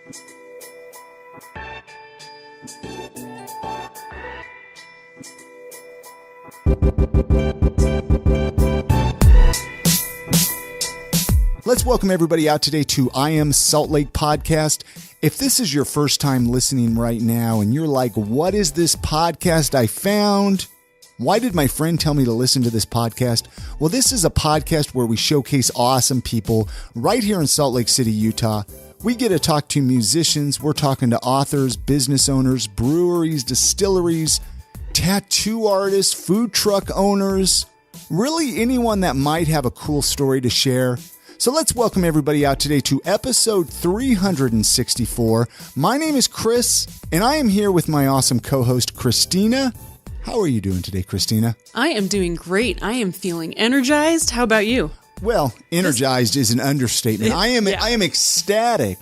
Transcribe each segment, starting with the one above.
Let's welcome everybody out today to I Am Salt Lake podcast. If this is your first time listening right now and you're like, what is this podcast I found? Why did my friend tell me to listen to this podcast? Well, this is a podcast where we showcase awesome people right here in Salt Lake City, Utah. We get to talk to musicians. We're talking to authors, business owners, breweries, distilleries, tattoo artists, food truck owners, really anyone that might have a cool story to share. So let's welcome everybody out today to episode 364. My name is Chris, and I am here with my awesome co-host, Christina. How are you doing today, Christina? I am doing great. I am feeling energized. How about you? Well, energized is an understatement. I am ecstatic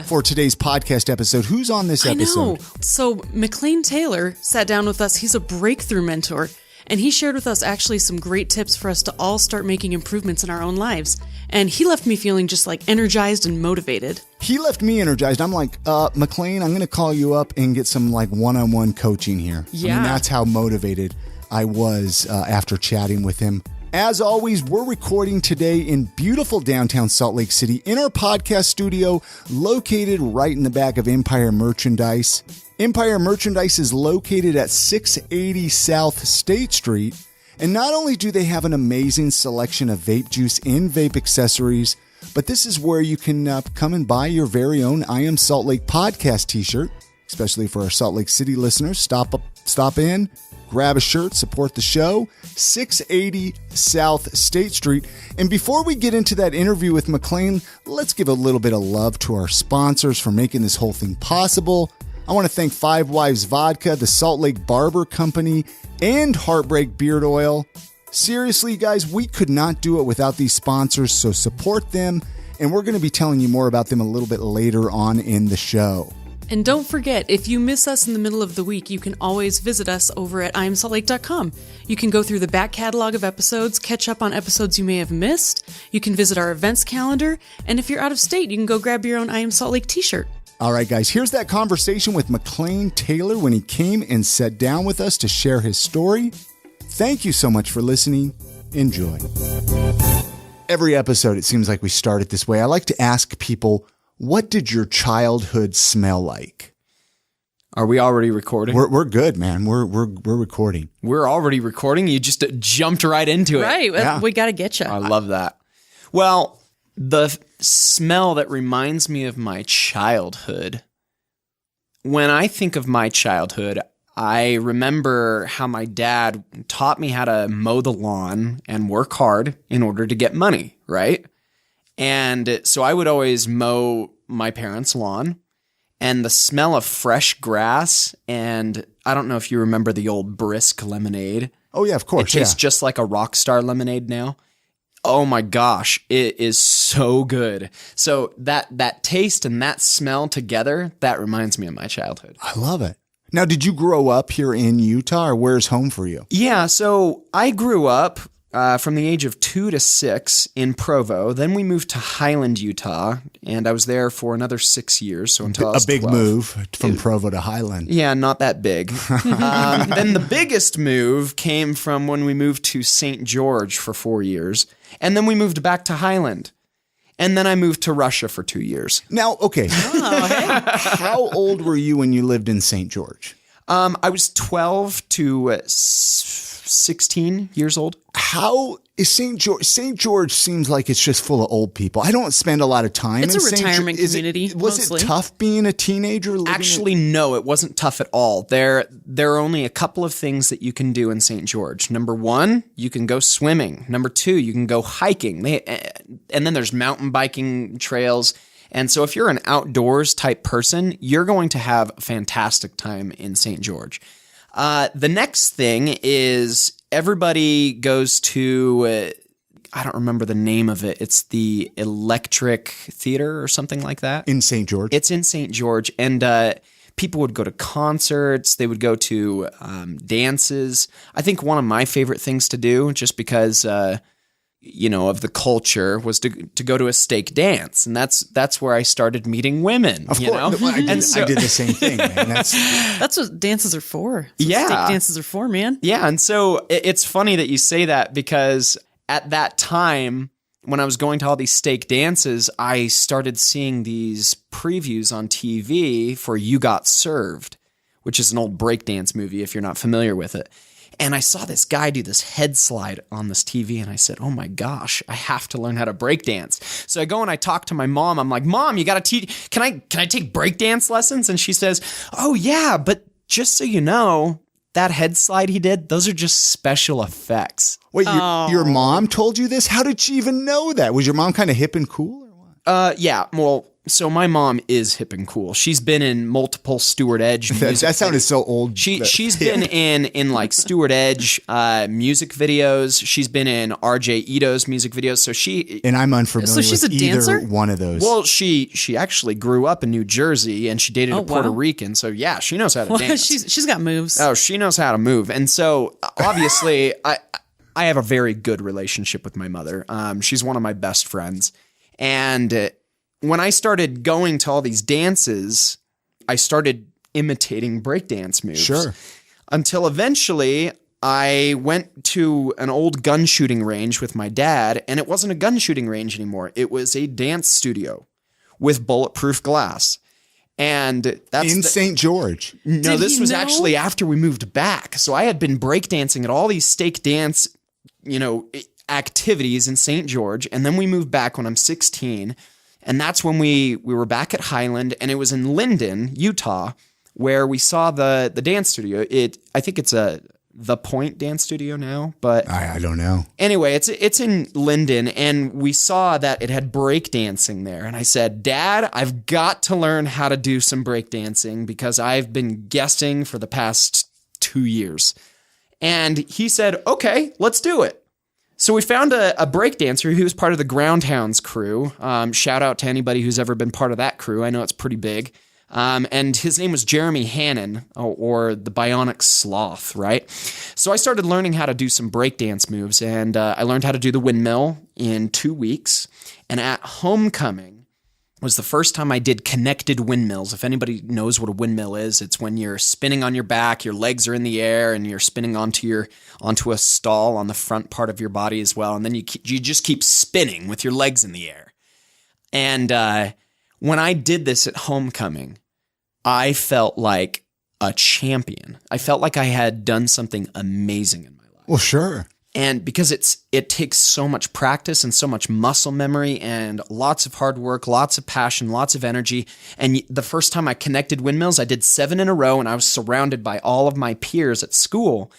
for today's podcast episode. Who's on this episode? I know. So McLean Taylor sat down with us. He's a breakthrough mentor, and he shared with us actually some great tips for us to all start making improvements in our own lives. And he left me feeling just like energized and motivated. He left me energized. I'm like, McLean, I'm going to call you up and get some like one-on-one coaching here. Yeah. I mean, that's how motivated I was after chatting with him. As always, we're recording today in beautiful downtown Salt Lake City in our podcast studio located right in the back of Empire Merchandise. Empire Merchandise is located at 680 South State Street. And not only do they have an amazing selection of vape juice and vape accessories, but this is where you can come and buy your very own I Am Salt Lake podcast t-shirt, especially for our Salt Lake City listeners. Stop in, grab a shirt, support the show, 680 South State Street. And before we get into that interview with McLean, let's give a little bit of love to our sponsors for making this whole thing possible. I want to thank Five Wives Vodka, the Salt Lake Barber Company, and Heartbreak Beard Oil. Seriously, guys, we could not do it without these sponsors, so support them, and we're going to be telling you more about them a little bit later on in the show. And don't forget, if you miss us in the middle of the week, you can always visit us over at IamSaltLake.com. You can go through the back catalog of episodes, catch up on episodes you may have missed. You can visit our events calendar, and if you're out of state, you can go grab your own I Am Salt Lake t-shirt. All right, guys, here's that conversation with McLean Taylor when he came and sat down with us to share his story. Thank you so much for listening. Enjoy. Every episode, it seems like we start it this way. I like to ask people, what did your childhood smell like? Are we already recording? We're good, man. We're recording. We're already recording? You just jumped right into it. Right. Yeah. We got to get you. I love that. Well, the smell that reminds me of my childhood. When I think of my childhood, I remember how my dad taught me how to mow the lawn and work hard in order to get money, right? And so I would always mow my parents' lawn, and the smell of fresh grass, and I don't know if you remember the old Brisk lemonade. Oh, yeah, of course. It tastes just like a Rockstar lemonade now. Oh my gosh, it is so good. So that taste and that smell together, that reminds me of my childhood. I love it. Now, did you grow up here in Utah, or where's home for you? Yeah, so I grew up from the age of 2 to 6 in Provo. Then we moved to Highland, Utah, and I was there for another 6 years. So until I was a big 12. move from Provo to Highland. Yeah, not that big. Then the biggest move came from when we moved to St. George for 4 years, and then we moved back to Highland. And then I moved to Russia for 2 years. Now, okay. How old were you when you lived in St. George? I was 12 to 16 years old. How is St. George? St. George seems like it's just full of old people. I don't spend a lot of time It's in a St. retirement community, Was mostly. it tough being a teenager? Actually, no, it wasn't tough at all. There are only a couple of things that you can do in St. George. Number 1, you can go swimming. Number 2, you can go hiking. And then there's mountain biking trails. And so if you're an outdoors type person, you're going to have a fantastic time in St. George. The next thing is everybody goes to, I don't remember the name of it. It's the Electric Theater or something like that. In St. George? It's in St. George. And people would go to concerts. They would go to dances. I think one of my favorite things to do, just because of the culture was to go to a steak dance. And that's where I started meeting women, Of course. I did the same thing, man. That's what dances are for. That's Yeah. what steak dances are for, man. Yeah. And so it's funny that you say that, because at that time, when I was going to all these steak dances, I started seeing these previews on TV for You Got Served, which is an old breakdance movie if you're not familiar with it. And I saw this guy do this head slide on this TV, and I said, oh my gosh, I have to learn how to breakdance. So I go and I talk to my mom. I'm like, Mom, you got to teach, can I take breakdance lessons? And she says, oh yeah, but just so you know, that head slide he did, those are just special effects. Wait, your mom told you this? How did she even know that? Was your mom kind of hip and cool or what? Yeah, well, so my mom is hip and cool. She's been in multiple Stuart Edge music. That sounded so old. She's been in like Stuart Edge music videos. She's been in RJ Ito's music videos. So and I'm unfamiliar So she's with a dancer? either one of those. Well, she actually grew up in New Jersey, and she dated a Puerto Rican. So yeah, she knows how to dance. She's got moves. Oh, she knows how to move. And so obviously I have a very good relationship with my mother. She's one of my best friends. And when I started going to all these dances, I started imitating breakdance moves. Sure. Until eventually I went to an old gun shooting range with my dad, and it wasn't a gun shooting range anymore. It was a dance studio with bulletproof glass. And that's in St. George. No, this was actually after we moved back. So I had been breakdancing at all these steak dance, activities in St. George. And then we moved back when I'm 16. And that's when we were back at Highland, and it was in Linden, Utah, where we saw the dance studio. I think it's the Point dance studio now, but I don't know. Anyway, it's in Linden, and we saw that it had breakdancing there. And I said, Dad, I've got to learn how to do some breakdancing because I've been guessing for the past 2 years. And he said, okay, let's do it. So we found a breakdancer who was part of the Groundhounds crew. Shout out to anybody who's ever been part of that crew. I know it's pretty big. And his name was Jeremy Hannon, or the Bionic Sloth, right? So I started learning how to do some breakdance moves, and I learned how to do the windmill in 2 weeks. And at homecoming was the first time I did connected windmills. If anybody knows what a windmill is, it's when you're spinning on your back, your legs are in the air, and you're spinning onto a stall on the front part of your body as well. And then you just keep spinning with your legs in the air. And when I did this at homecoming, I felt like a champion. I felt like I had done something amazing in my life. Well, sure. And because it takes so much practice and so much muscle memory and lots of hard work, lots of passion, lots of energy. And the first time I connected windmills, I did 7 in a row, and I was surrounded by all of my peers at school.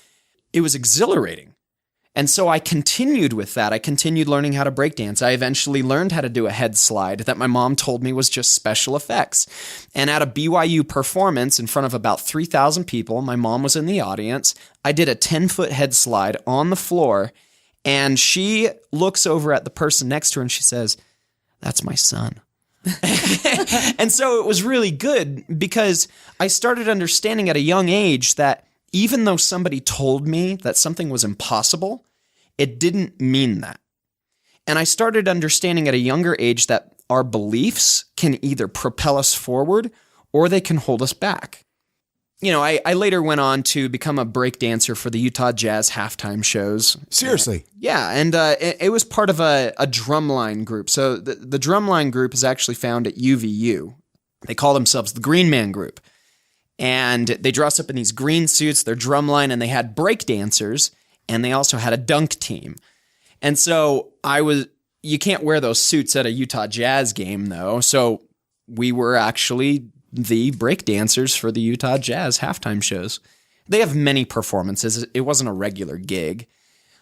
It was exhilarating. And so I continued with that. I continued learning how to breakdance. I eventually learned how to do a head slide that my mom told me was just special effects. And at a BYU performance in front of about 3,000 people, my mom was in the audience. I did a 10-foot head slide on the floor, and she looks over at the person next to her and she says, "That's my son." And so it was really good because I started understanding at a young age that even though somebody told me that something was impossible, it didn't mean that. And I started understanding at a younger age that our beliefs can either propel us forward or they can hold us back. I later went on to become a breakdancer for the Utah Jazz halftime shows. Seriously? Yeah, and it was part of a drumline group. So the drumline group is actually found at UVU. They call themselves the Green Man Group. And they dress up in these green suits, they're drumline, and they had breakdancers, and they also had a dunk team. And so you can't wear those suits at a Utah Jazz game, though. So we were actually the breakdancers for the Utah Jazz halftime shows. They have many performances. It wasn't a regular gig.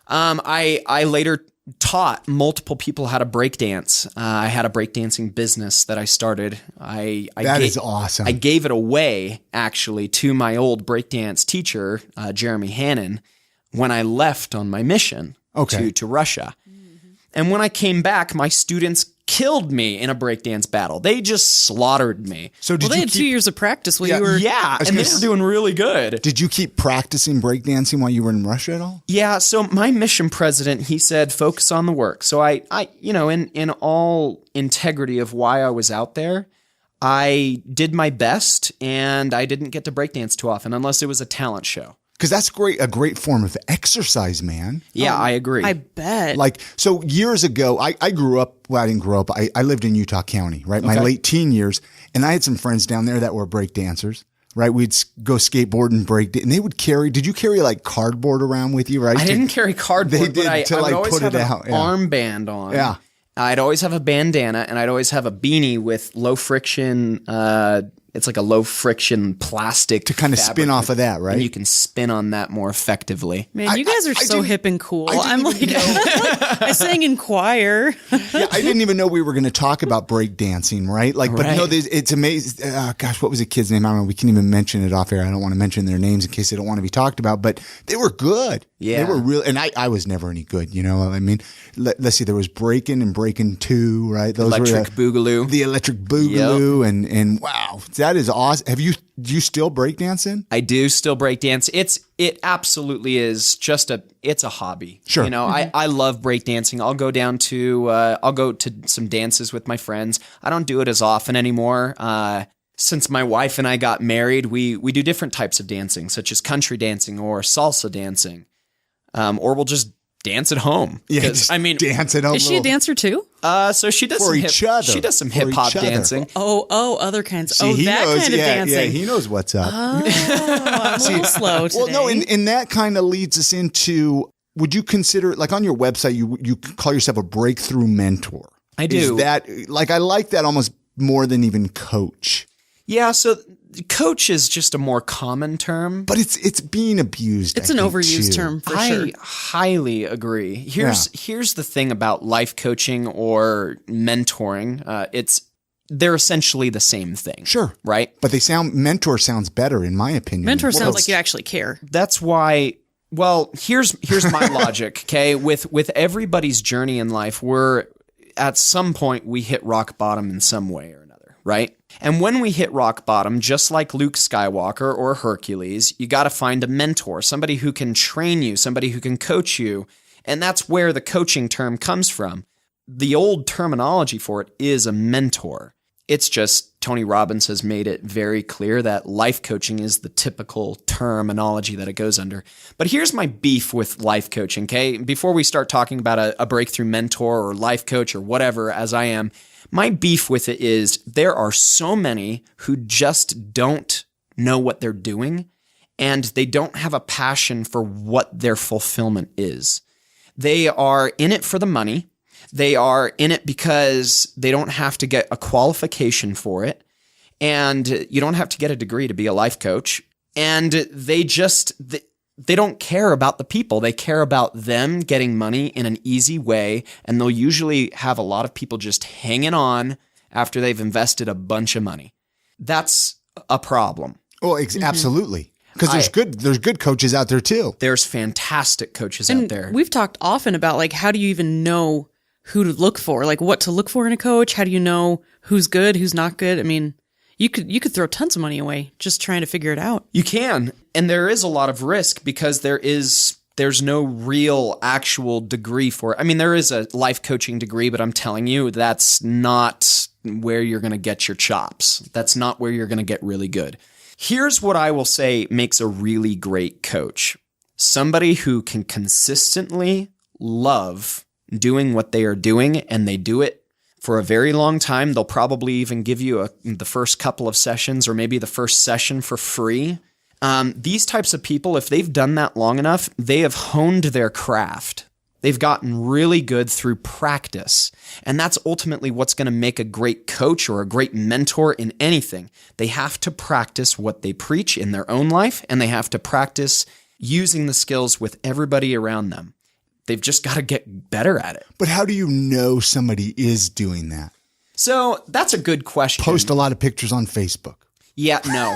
I later taught multiple people how to breakdance. I had a breakdancing business that I started. That is awesome. I gave it away, actually, to my old breakdance teacher, Jeremy Hannon, when I left on my mission to Russia. Mm-hmm. And when I came back, my students killed me in a breakdance battle. They just slaughtered me. So Well, they had 2 years of practice while you were. Yeah, and they were doing really good. Did you keep practicing breakdancing while you were in Russia at all? Yeah, so my mission president, he said, focus on the work. So I in all integrity of why I was out there, I did my best, and I didn't get to breakdance too often unless it was a talent show. Because that's a great form of exercise, man. Yeah, I agree. I bet. Like, so years ago, I grew up, well, I didn't grow up. I lived in Utah County, right? My late teen years. And I had some friends down there that were break dancers, right? We'd go skateboard and break, and they would did you carry like cardboard around with you, right? I didn't carry cardboard, but I would always have an armband on. Yeah. I'd always have a bandana, and I'd always have a beanie with low friction, it's like a low friction plastic to kind of fabric, spin off of that, right? And you can spin on that more effectively. Man, you guys are so hip and cool. I'm like, I sang in choir. Yeah, I didn't even know we were going to talk about breakdancing, right? Like, but no, it's amazing. Gosh, what was the kid's name? I don't know. We can't even mention it off air. I don't want to mention their names in case they don't want to be talked about, but they were good. Yeah. They were real. And I was never any good, you know? I mean, let's see, there was Breakin' and Breakin' 2, right? Those Electric were Boogaloo. The Electric Boogaloo. Yep. And wow, that is awesome. Do you still breakdancing? I do still breakdance. It absolutely is just it's a hobby. Sure. You know, I love breakdancing. I'll go to some dances with my friends. I don't do it as often anymore. Since my wife and I got married, we do different types of dancing, such as country dancing or salsa dancing. Or we'll just dance at home. Yeah, I mean, dance at home. Is she a dancer too? So she does for each other. She does some hip hop dancing. Oh, other kinds. See, that knows, kind of dancing. Yeah, he knows what's up. I'm a little slow today. Well, no, and that kind of leads us into, would you consider, like on your website, you call yourself a breakthrough mentor? I do. Is that, like, I like that almost more than even coach. Yeah, so coach is just a more common term. But it's being abused. It's an overused term for sure. I highly agree. Here's the thing about life coaching or mentoring. They're essentially the same thing. Sure. Right? But mentor sounds better in my opinion. Mentor sounds like you actually care. That's why, well, here's my logic, okay? With everybody's journey in life, at some point we hit rock bottom in some way or another, right? And when we hit rock bottom, just like Luke Skywalker or Hercules, you got to find a mentor, somebody who can train you, somebody who can coach you. And that's where the coaching term comes from. The old terminology for it is a mentor. It's just Tony Robbins has made it very clear that life coaching is the typical terminology that it goes under. But here's my beef with life coaching, okay? Before we start talking about a breakthrough mentor or life coach or whatever, as I am, my beef with it is there are so many who just don't know what they're doing, and they don't have a passion for what their fulfillment is. They are in it for the money. They are in it because they don't have to get a qualification for it, and you don't have to get a degree to be a life coach. And they don't care about the people. They care about them getting money in an easy way, and they'll usually have a lot of people just hanging on after they've invested a bunch of money. That's a problem. Oh, absolutely. Because there's good coaches out there too. There's fantastic coaches out there. We've talked often about, like, how do you even know who to look for? Like, what to look for in a coach? How do you know who's good, who's not good? I mean, you could throw tons of money away just trying to figure it out. You can. And there is a lot of risk because there's no real actual degree for it. I mean, there is a life coaching degree, but I'm telling you, that's not where you're going to get your chops. That's not where you're going to get really good. Here's what I will say makes a really great coach. Somebody who can consistently love doing what they are doing, and they do it for a very long time. They'll probably even give you the first couple of sessions or maybe the first session for free. These types of people, if they've done that long enough, they have honed their craft. They've gotten really good through practice. And that's ultimately what's going to make a great coach or a great mentor in anything. They have to practice what they preach in their own life, and they have to practice using the skills with everybody around them. They've just got to get better at it. But how do you know somebody is doing that? So that's a good question. Post a lot of pictures on Facebook. Yeah, no.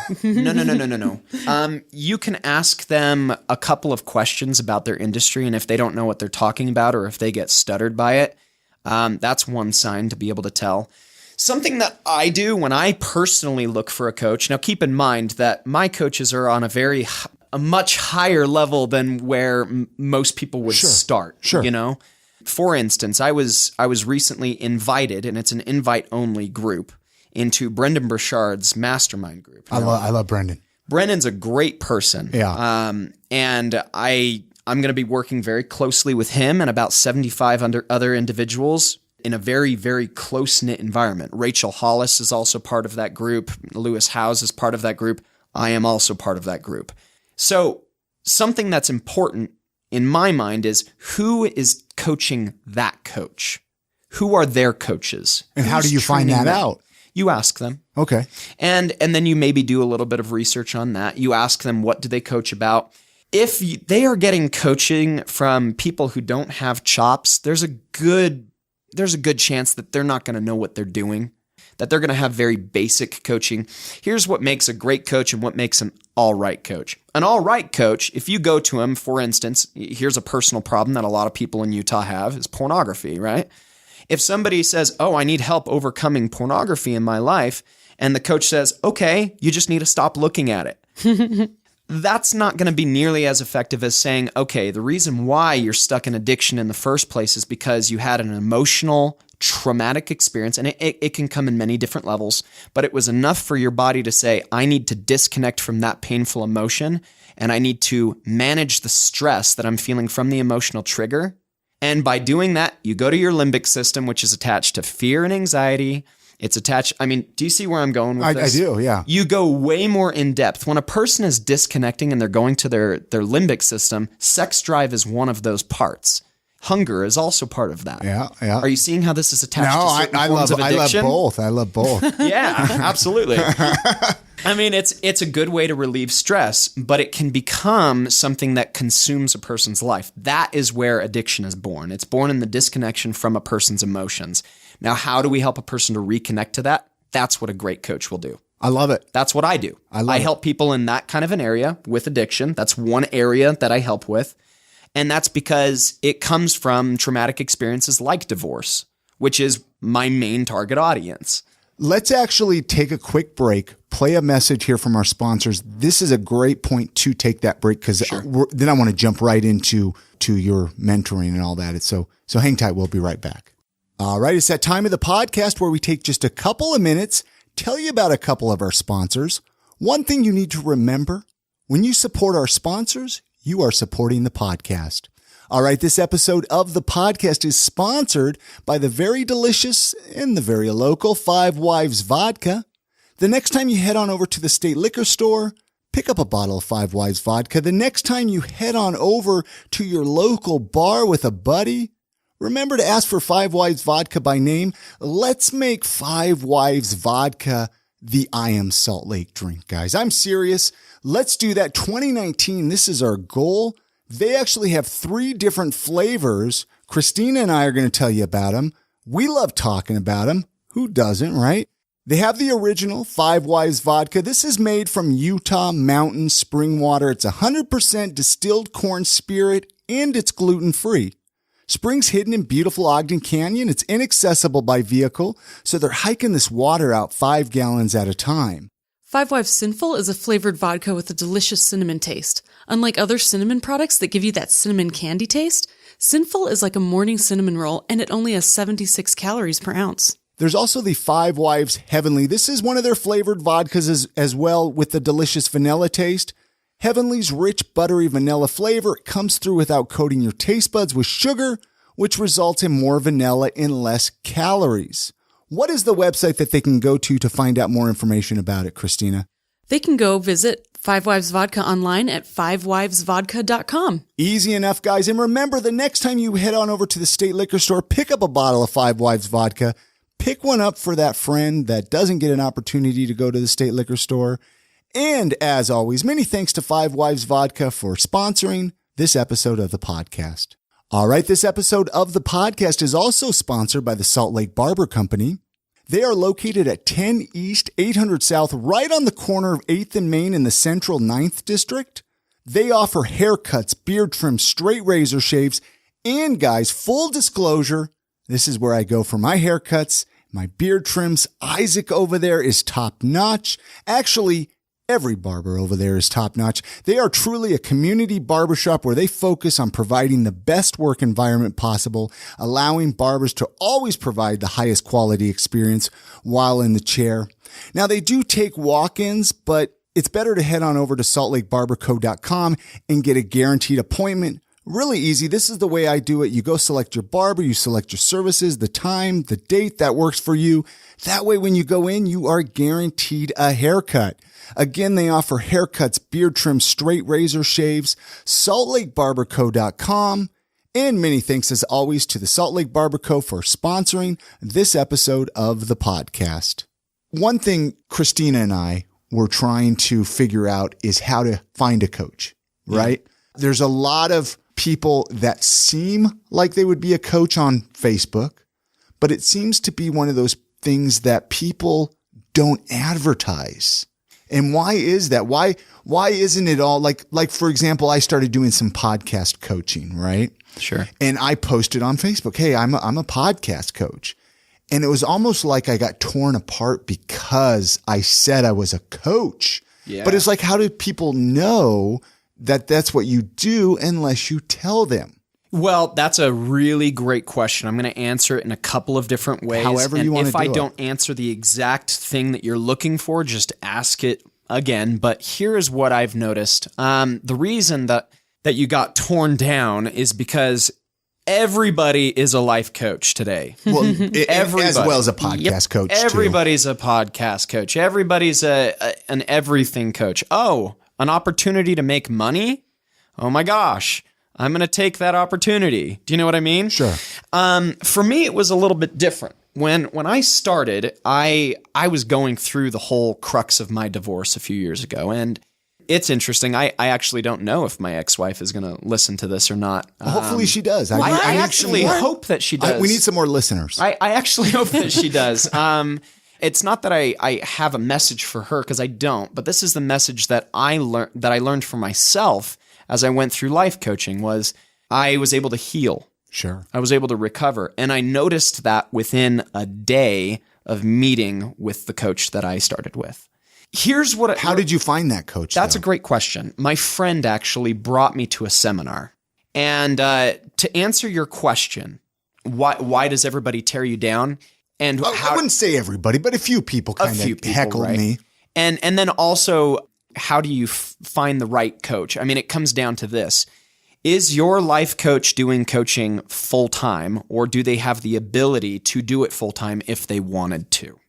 You can ask them a couple of questions about their industry, and if they don't know what they're talking about or if they get stuttered by it, That's one sign to be able to tell. Something that I do when I personally look for a coach. Now, keep in mind that my coaches are on a much higher level than where most people would start. Sure. You know, for instance, I was recently invited, and it's an invite-only group, into Brendan Burchard's mastermind group. I love Brendan. Brendan's a great person. Yeah. And I'm going to be working very closely with him and about 75 other individuals in a very, very close-knit environment. Rachel Hollis is also part of that group. Lewis Howes is part of that group. I am also part of that group. So something that's important in my mind is who is coaching that coach? Who are their coaches? And how do you find that out? You ask them. Okay. And then you maybe do a little bit of research on that. You ask them, what do they coach about? If they are getting coaching from people who don't have chops, there's a good chance that they're not going to know what they're doing, that they're going to have very basic coaching. Here's what makes a great coach and what makes an all right coach. An all right coach, if you go to him, for instance, here's a personal problem that a lot of people in Utah have, is pornography, right? If somebody says, oh, I need help overcoming pornography in my life, and the coach says, okay, you just need to stop looking at it. That's not going to be nearly as effective as saying, okay, the reason why you're stuck in addiction in the first place is because you had an emotional, traumatic experience, and it can come in many different levels, but it was enough for your body to say, I need to disconnect from that painful emotion, and I need to manage the stress that I'm feeling from the emotional trigger. And by doing that, you go to your limbic system, which is attached to fear and anxiety. It's attached. I mean, do you see where I'm going with this? I do, yeah. You go way more in depth. When a person is disconnecting and they're going to their limbic system, sex drive is one of those parts. Hunger is also part of that. Yeah, yeah. Are you seeing how this is attached to certain forms of addiction? I love both. Yeah, absolutely. I mean, it's a good way to relieve stress, but it can become something that consumes a person's life. That is where addiction is born. It's born in the disconnection from a person's emotions. Now, how do we help a person to reconnect to that? That's what a great coach will do. I love it. That's what I do. I help people in that kind of an area with addiction. That's one area that I help with. And that's because it comes from traumatic experiences like divorce, which is my main target audience. Let's actually take a quick break, play a message here from our sponsors. This is a great point to take that break because then I want to jump right into your mentoring and all that. So hang tight. We'll be right back. All right. It's that time of the podcast where we take just a couple of minutes, tell you about a couple of our sponsors. One thing you need to remember, when you support our sponsors, you are supporting the podcast. All right, this episode of the podcast is sponsored by the very delicious and the very local Five Wives Vodka. The next time you head on over to the state liquor store, pick up a bottle of Five Wives Vodka. The next time you head on over to your local bar with a buddy, remember to ask for Five Wives Vodka by name. Let's make Five Wives Vodka the I Am Salt Lake drink, guys. I'm serious. Let's do that. 2019, this is our goal. They actually have 3 different flavors. Christina and I are going to tell you about them. We love talking about them. Who doesn't, right? They have the original Five Wives Vodka. This is made from Utah mountain spring water. It's 100% distilled corn spirit, and it's gluten-free. Spring's hidden in beautiful Ogden Canyon. It's inaccessible by vehicle, so they're hiking this water out 5 gallons at a time. Five Wives Sinful is a flavored vodka with a delicious cinnamon taste. Unlike other cinnamon products that give you that cinnamon candy taste, Sinful is like a morning cinnamon roll, and it only has 76 calories per ounce. There's also the Five Wives Heavenly. This is one of their flavored vodkas as well, with the delicious vanilla taste. Heavenly's rich, buttery vanilla flavor comes through without coating your taste buds with sugar, which results in more vanilla and less calories. What is the website that they can go to find out more information about it, Christina? They can go visit Five Wives Vodka online at fivewivesvodka.com. Easy enough, guys. And remember, the next time you head on over to the state liquor store, pick up a bottle of Five Wives Vodka. Pick one up for that friend that doesn't get an opportunity to go to the state liquor store. And as always, many thanks to Five Wives Vodka for sponsoring this episode of the podcast. All right, this episode of the podcast is also sponsored by the Salt Lake Barber Company. They are located at 10 East, 800 South, right on the corner of 8th and Main in the Central 9th District. They offer haircuts, beard trims, straight razor shaves, and guys, full disclosure, This is where I go for my haircuts, my beard trims. Isaac over there is top notch. Actually, every barber over there is top notch. They are truly a community barbershop where they focus on providing the best work environment possible, allowing barbers to always provide the highest quality experience while in the chair. Now, they do take walk-ins, but it's better to head on over to saltlakebarberco.com and get a guaranteed appointment. Really easy. This is the way I do it. You go select your barber, you select your services, the time, the date that works for you. That way, when you go in, you are guaranteed a haircut. Again, they offer haircuts, beard trims, straight razor shaves, saltlakebarberco.com. And many thanks as always to the Salt Lake Barber Co. for sponsoring this episode of the podcast. One thing Christina and I were trying to figure out is how to find a coach, right? Yeah. There's a lot of people that seem like they would be a coach on Facebook, but it seems to be one of those things that people don't advertise. And why is that? Why isn't it all like, for example, I started doing some podcast coaching, right? Sure. And I posted on Facebook, hey, I'm a podcast coach. And it was almost like I got torn apart because I said I was a coach. Yeah. But it's like, how do people know that that's what you do unless you tell them? Well, that's a really great question. I'm going to answer it in a couple of different ways. However you want to do it. If I don't answer the exact thing that you're looking for, just ask it again. But here is what I've noticed. The reason that you got torn down is because everybody is a life coach today. Well, as well as a podcast coach, everybody's too. a podcast coach. Everybody's an everything coach. Oh, an opportunity to make money? Oh my gosh, I'm going to take that opportunity. Do you know what I mean? Sure. For me, it was a little bit different. When I started, I was going through the whole crux of my divorce a few years ago, and it's interesting. I actually don't know if my ex-wife is going to listen to this or not. Hopefully she does. I actually hope that she does. We need some more listeners. I actually hope that she does. It's not that I have a message for her, because I don't, but this is the message that I learned for myself as I went through life coaching was I was able to heal. Sure. I was able to recover. And I noticed that within a day of meeting with the coach that I started with. How did you find that coach? That's a great question. My friend actually brought me to a seminar. And to answer your question, why does everybody tear you down? And I wouldn't say everybody, but a few people kind of heckled me. And then also, how do you find the right coach? I mean, it comes down to this. Is your life coach doing coaching full-time, or do they have the ability to do it full-time if they wanted to?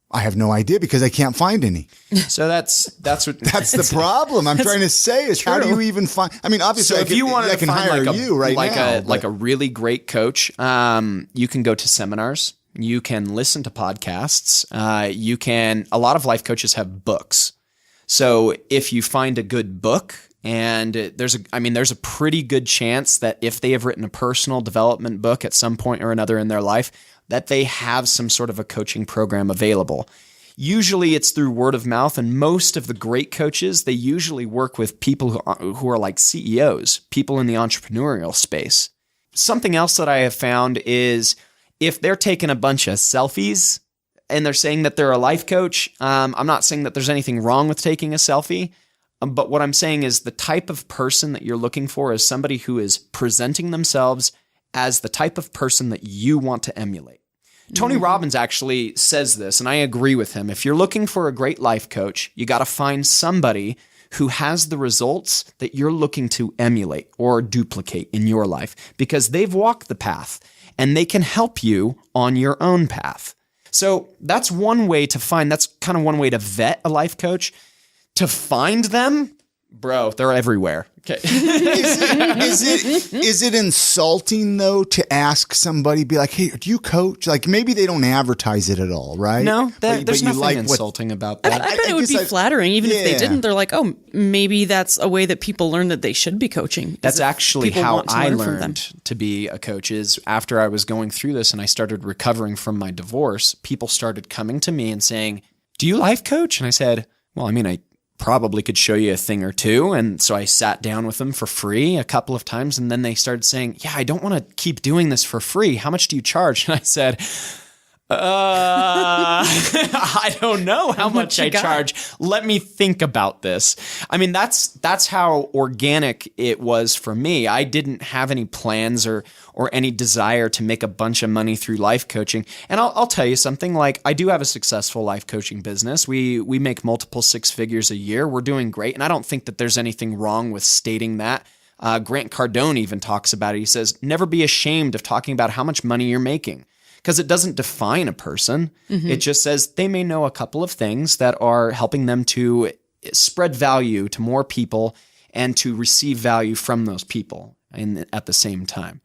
I have no idea because I can't find any. So that's what that's the problem. I'm trying to say is, how do you even find? I mean, obviously, so if you want to hire you right now, like a really great coach, you can go to seminars. You can listen to podcasts. A lot of life coaches have books. So if you find a good book, and there's a pretty good chance that if they have written a personal development book at some point or another in their life, that they have some sort of a coaching program available. Usually it's through word of mouth, and most of the great coaches, they usually work with people who are like CEOs, people in the entrepreneurial space. Something else that I have found is if they're taking a bunch of selfies and they're saying that they're a life coach, I'm not saying that there's anything wrong with taking a selfie, but what I'm saying is the type of person that you're looking for is somebody who is presenting themselves as the type of person that you want to emulate. Tony Robbins actually says this, and I agree with him. If you're looking for a great life coach, you got to find somebody who has the results that you're looking to emulate or duplicate in your life, because they've walked the path and they can help you on your own path. So that's one way to find, that's kind of one way to vet a life coach. To find them, bro, they're everywhere. Okay. Is it insulting though to ask somebody, be like, hey, do you coach? Like maybe they don't advertise it at all, right? No, there's nothing insulting about that. I bet it would be flattering, even if they didn't. They're like, oh, maybe that's a way that people learn that they should be coaching. That's actually how I learned to be a coach. Is after I was going through this and I started recovering from my divorce, people started coming to me and saying, do you life coach? And I said, well, I mean, probably could show you a thing or two. And so I sat down with them for free a couple of times. And then they started saying, yeah, I don't want to keep doing this for free. How much do you charge? And I said, I don't know how much I charge. Let me think about this. I mean, that's how organic it was for me. I didn't have any plans or any desire to make a bunch of money through life coaching. And I'll tell you something, like, I do have a successful life coaching business. We make multiple six figures a year. We're doing great. And I don't think that there's anything wrong with stating that. Grant Cardone even talks about it. He says, never be ashamed of talking about how much money you're making. Because it doesn't define a person. Mm-hmm. It just says they may know a couple of things that are helping them to spread value to more people and to receive value from those people at the same time.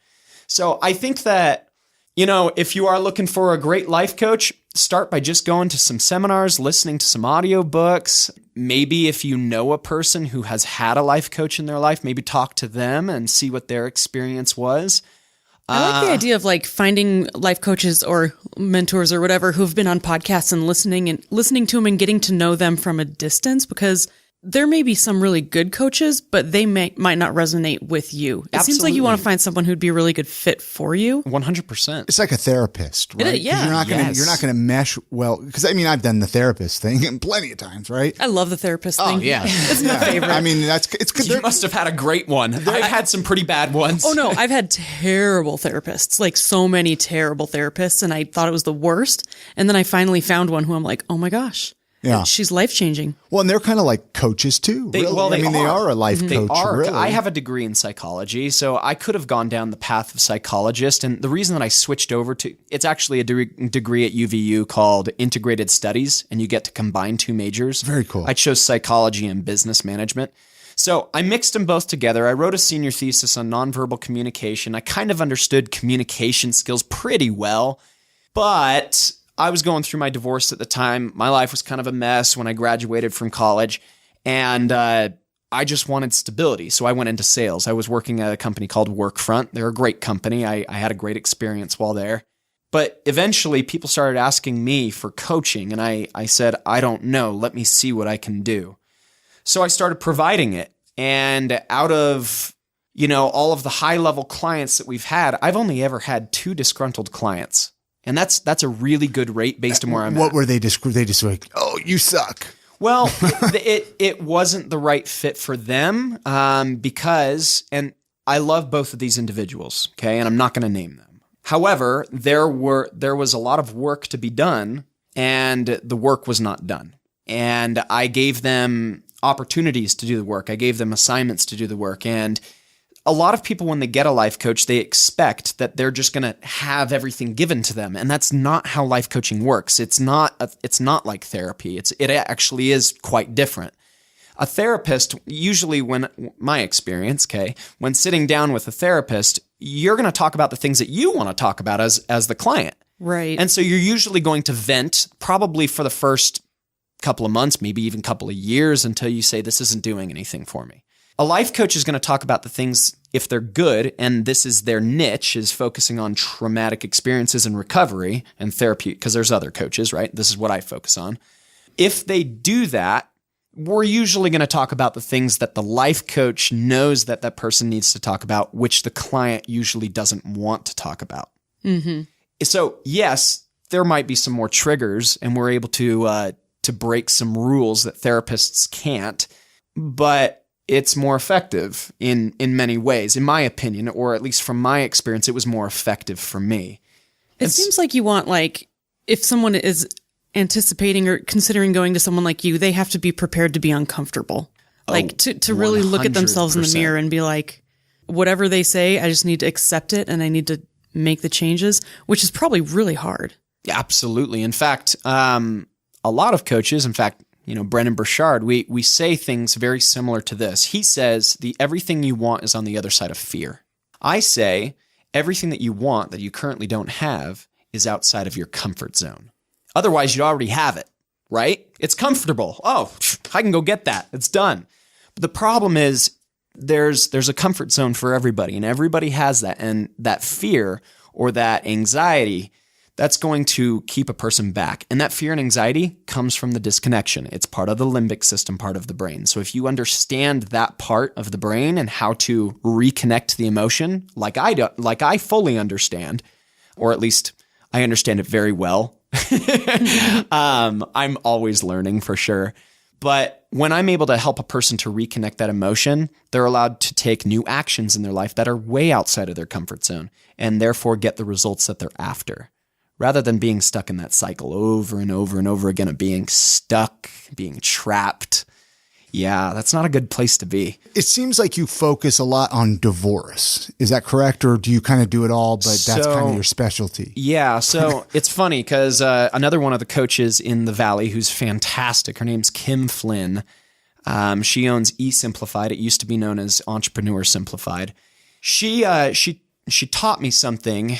So I think that, if you are looking for a great life coach, start by just going to some seminars, listening to some audiobooks. Maybe if you know a person who has had a life coach in their life, maybe talk to them and see what their experience was. I like the idea of like finding life coaches or mentors or whatever who've been on podcasts and listening to them and getting to know them from a distance, because there may be some really good coaches, but they might not resonate with you. It seems like you want to find someone who'd be a really good fit for you. 100%. It's like a therapist, right? Yeah. You're not going to mesh well, because I've done the therapist thing plenty of times, right? I love the therapist thing. Oh yeah. It's my favorite. I mean, it's good. You must have had a great one. I've had some pretty bad ones. Oh no, I've had terrible therapists, like so many terrible therapists, and I thought it was the worst. And then I finally found one who I'm like, oh my gosh. Yeah. She's life-changing. Well, and they're kind of like coaches too. They are a life coach. They are. Really. I have a degree in psychology, so I could have gone down the path of psychologist. And the reason that I switched over to, it's actually a degree at UVU called Integrated Studies, and you get to combine two majors. Very cool. I chose psychology and business management. So I mixed them both together. I wrote a senior thesis on nonverbal communication. I kind of understood communication skills pretty well, but I was going through my divorce at the time. My life was kind of a mess when I graduated from college, and I just wanted stability. So I went into sales. I was working at a company called Workfront. They're a great company. I had a great experience while there. But eventually people started asking me for coaching, and I said, I don't know. Let me see what I can do. So I started providing it. And out of, all of the high-level clients that we've had, I've only ever had 2 disgruntled clients. And that's a really good rate based on where I'm at. What were they just like, oh, you suck? Well, it wasn't the right fit for them because, and I love both of these individuals, okay, and I'm not going to name them. However, there was a lot of work to be done, and the work was not done. And I gave them opportunities to do the work. I gave them assignments to do the work, and a lot of people, when they get a life coach, they expect that they're just going to have everything given to them. And that's not how life coaching works. It's not like therapy. It actually is quite different. A therapist, usually my experience, okay, when sitting down with a therapist, you're going to talk about the things that you want to talk about as the client. Right. And so you're usually going to vent probably for the first couple of months, maybe even couple of years, until you say, this isn't doing anything for me. A life coach is going to talk about the things, if they're good, and this is their niche, is focusing on traumatic experiences and recovery and therapy, because there's other coaches, right? This is what I focus on. If they do that, we're usually going to talk about the things that the life coach knows that that person needs to talk about, which the client usually doesn't want to talk about. Mm-hmm. So yes, there might be some more triggers, and we're able to break some rules that therapists can't, but it's more effective in many ways, in my opinion, or at least from my experience, it was more effective for me. It seems like you want, like, if someone is anticipating or considering going to someone like you, they have to be prepared to be uncomfortable. Like to really look at themselves in the mirror and be like, whatever they say, I just need to accept it and I need to make the changes, which is probably really hard. Yeah, absolutely. In fact, a lot of coaches, Brennan Burchard, we say things very similar to this. He says everything you want is on the other side of fear. I say everything that you want that you currently don't have is outside of your comfort zone. Otherwise, you'd already have it, right? It's comfortable. Oh, I can go get that. It's done. But the problem is there's a comfort zone for everybody, and everybody has that. And that fear or that anxiety, that's going to keep a person back. And that fear and anxiety comes from the disconnection. It's part of the limbic system, part of the brain. So if you understand that part of the brain and how to reconnect the emotion, like I fully understand, or at least I understand it very well. I'm always learning for sure. But when I'm able to help a person to reconnect that emotion, they're allowed to take new actions in their life that are way outside of their comfort zone and therefore get the results that they're after, rather than being stuck in that cycle over and over and over again of being stuck, being trapped. Yeah, that's not a good place to be. It seems like you focus a lot on divorce. Is that correct? Or do you kind of do it all, but that's kind of your specialty? Yeah. So it's funny because another one of the coaches in the Valley who's fantastic, her name's Kim Flynn. She owns eSimplified. It used to be known as Entrepreneur Simplified. She taught me something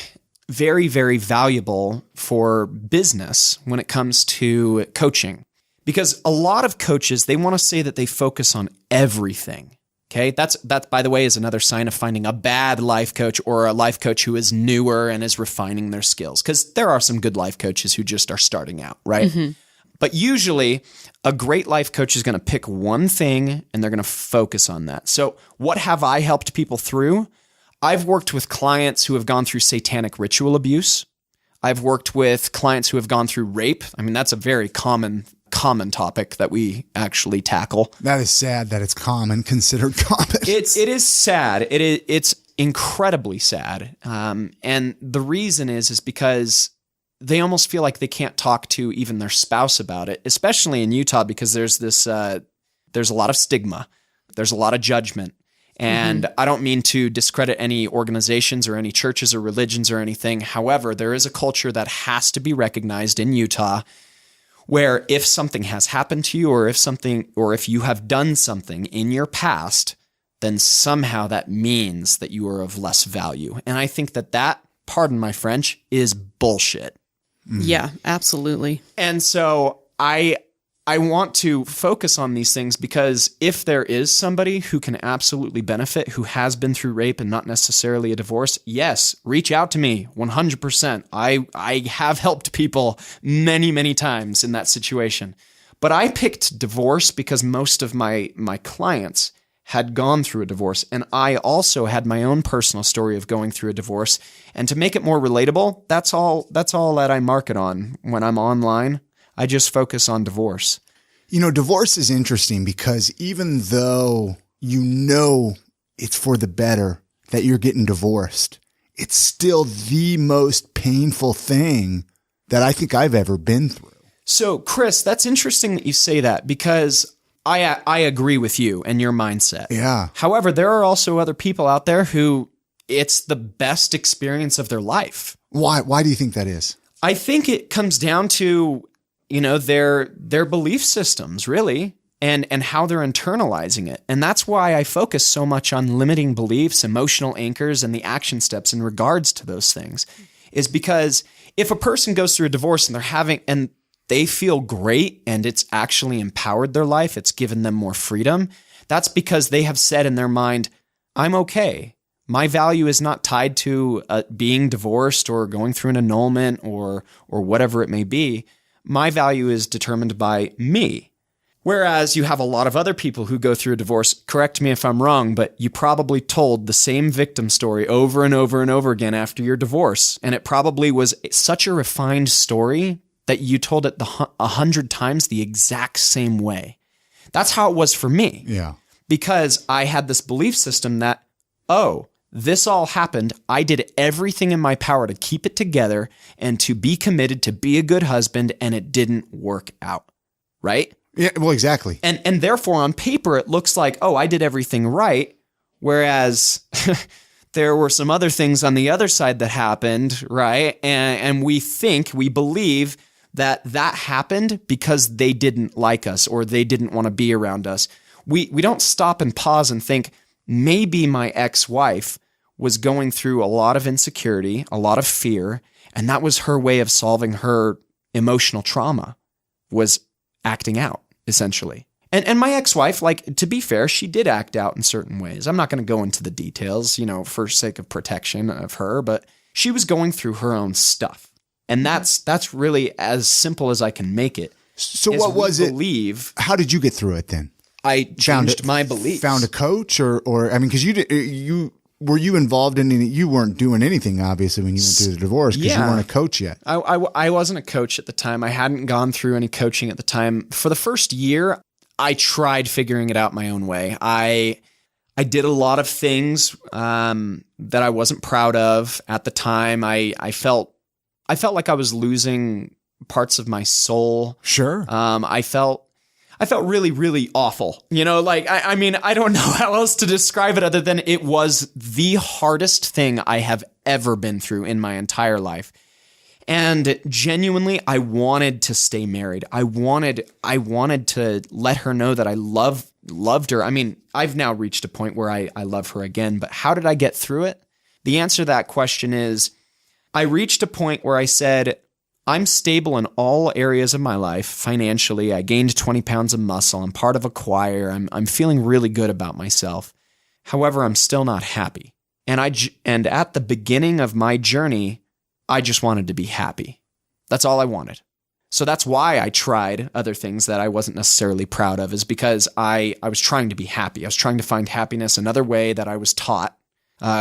very, very valuable for business when it comes to coaching. Because a lot of coaches, they want to say that they focus on everything. Okay. That, by the way, is another sign of finding a bad life coach or a life coach who is newer and is refining their skills. Because there are some good life coaches who just are starting out, right? Mm-hmm. But usually a great life coach is going to pick one thing and they're going to focus on that. So what have I helped people through? I've worked with clients who have gone through satanic ritual abuse. I've worked with clients who have gone through rape. I mean, that's a very common topic that we actually tackle. That is sad that it's considered common. It is sad. It's incredibly sad. And the reason is because they almost feel like they can't talk to even their spouse about it, especially in Utah, because there's a lot of stigma. There's a lot of judgment. And I don't mean to discredit any organizations or any churches or religions or anything. However, there is a culture that has to be recognized in Utah where if something has happened to you or if you have done something in your past, then somehow that means that you are of less value. And I think that, pardon my French, is bullshit. Yeah, absolutely. And so I want to focus on these things because if there is somebody who can absolutely benefit, who has been through rape and not necessarily a divorce, yes, reach out to me 100%. I have helped people many, many times in that situation. But I picked divorce because most of my clients had gone through a divorce. And I also had my own personal story of going through a divorce. And to make it more relatable, that's all that I market on when I'm online. I just focus on divorce. Divorce is interesting because even though it's for the better that you're getting divorced, it's still the most painful thing that I think I've ever been through. So, Chris, that's interesting that you say that because I agree with you and your mindset. Yeah. However, there are also other people out there who it's the best experience of their life. Why do you think that is? I think it comes down to their belief systems, really, and how they're internalizing it. And that's why I focus so much on limiting beliefs, emotional anchors, and the action steps in regards to those things, is because if a person goes through a divorce and they feel great and it's actually empowered their life, it's given them more freedom, that's because they have said in their mind, I'm okay. My value is not tied to being divorced or going through an annulment or whatever it may be. My value is determined by me. Whereas you have a lot of other people who go through a divorce, correct me if I'm wrong, but you probably told the same victim story over and over and over again after your divorce. And it probably was such a refined story that you told it 100 times the exact same way. That's how it was for me. Yeah. Because I had this belief system that, this all happened. I did everything in my power to keep it together and to be committed, to be a good husband, and it didn't work out. Right? Yeah, well, exactly. And therefore, on paper, it looks like, I did everything right, whereas there were some other things on the other side that happened, right? And we believe that happened because they didn't like us or they didn't want to be around us. We don't stop and pause and think, maybe my ex-wife was going through a lot of insecurity, a lot of fear, and that was her way of solving her emotional trauma, was acting out, essentially. And my ex-wife, to be fair, she did act out in certain ways. I'm not going to go into the details, for sake of protection of her, but she was going through her own stuff. And that's really as simple as I can make it. So what was it? How did you get through it then? I changed my beliefs. Found a coach or I mean, because were you involved in any, you weren't doing anything obviously when you went through the divorce because you weren't a coach yet. I wasn't a coach at the time. I hadn't gone through any coaching at the time. For the first year, I tried figuring it out my own way. I did a lot of things that I wasn't proud of at the time. I felt like I was losing parts of my soul. Sure. I felt really, really awful. I mean, I don't know how else to describe it other than it was the hardest thing I have ever been through in my entire life. And genuinely, I wanted to stay married. I wanted to let her know that I loved her. I mean, I've now reached a point where I love her again, but how did I get through it? The answer to that question is I reached a point where I said, I'm stable in all areas of my life. Financially, I gained 20 pounds of muscle. I'm part of a choir. I'm feeling really good about myself. However, I'm still not happy. And at the beginning of my journey, I just wanted to be happy. That's all I wanted. So that's why I tried other things that I wasn't necessarily proud of, is because I was trying to be happy. I was trying to find happiness another way that I was taught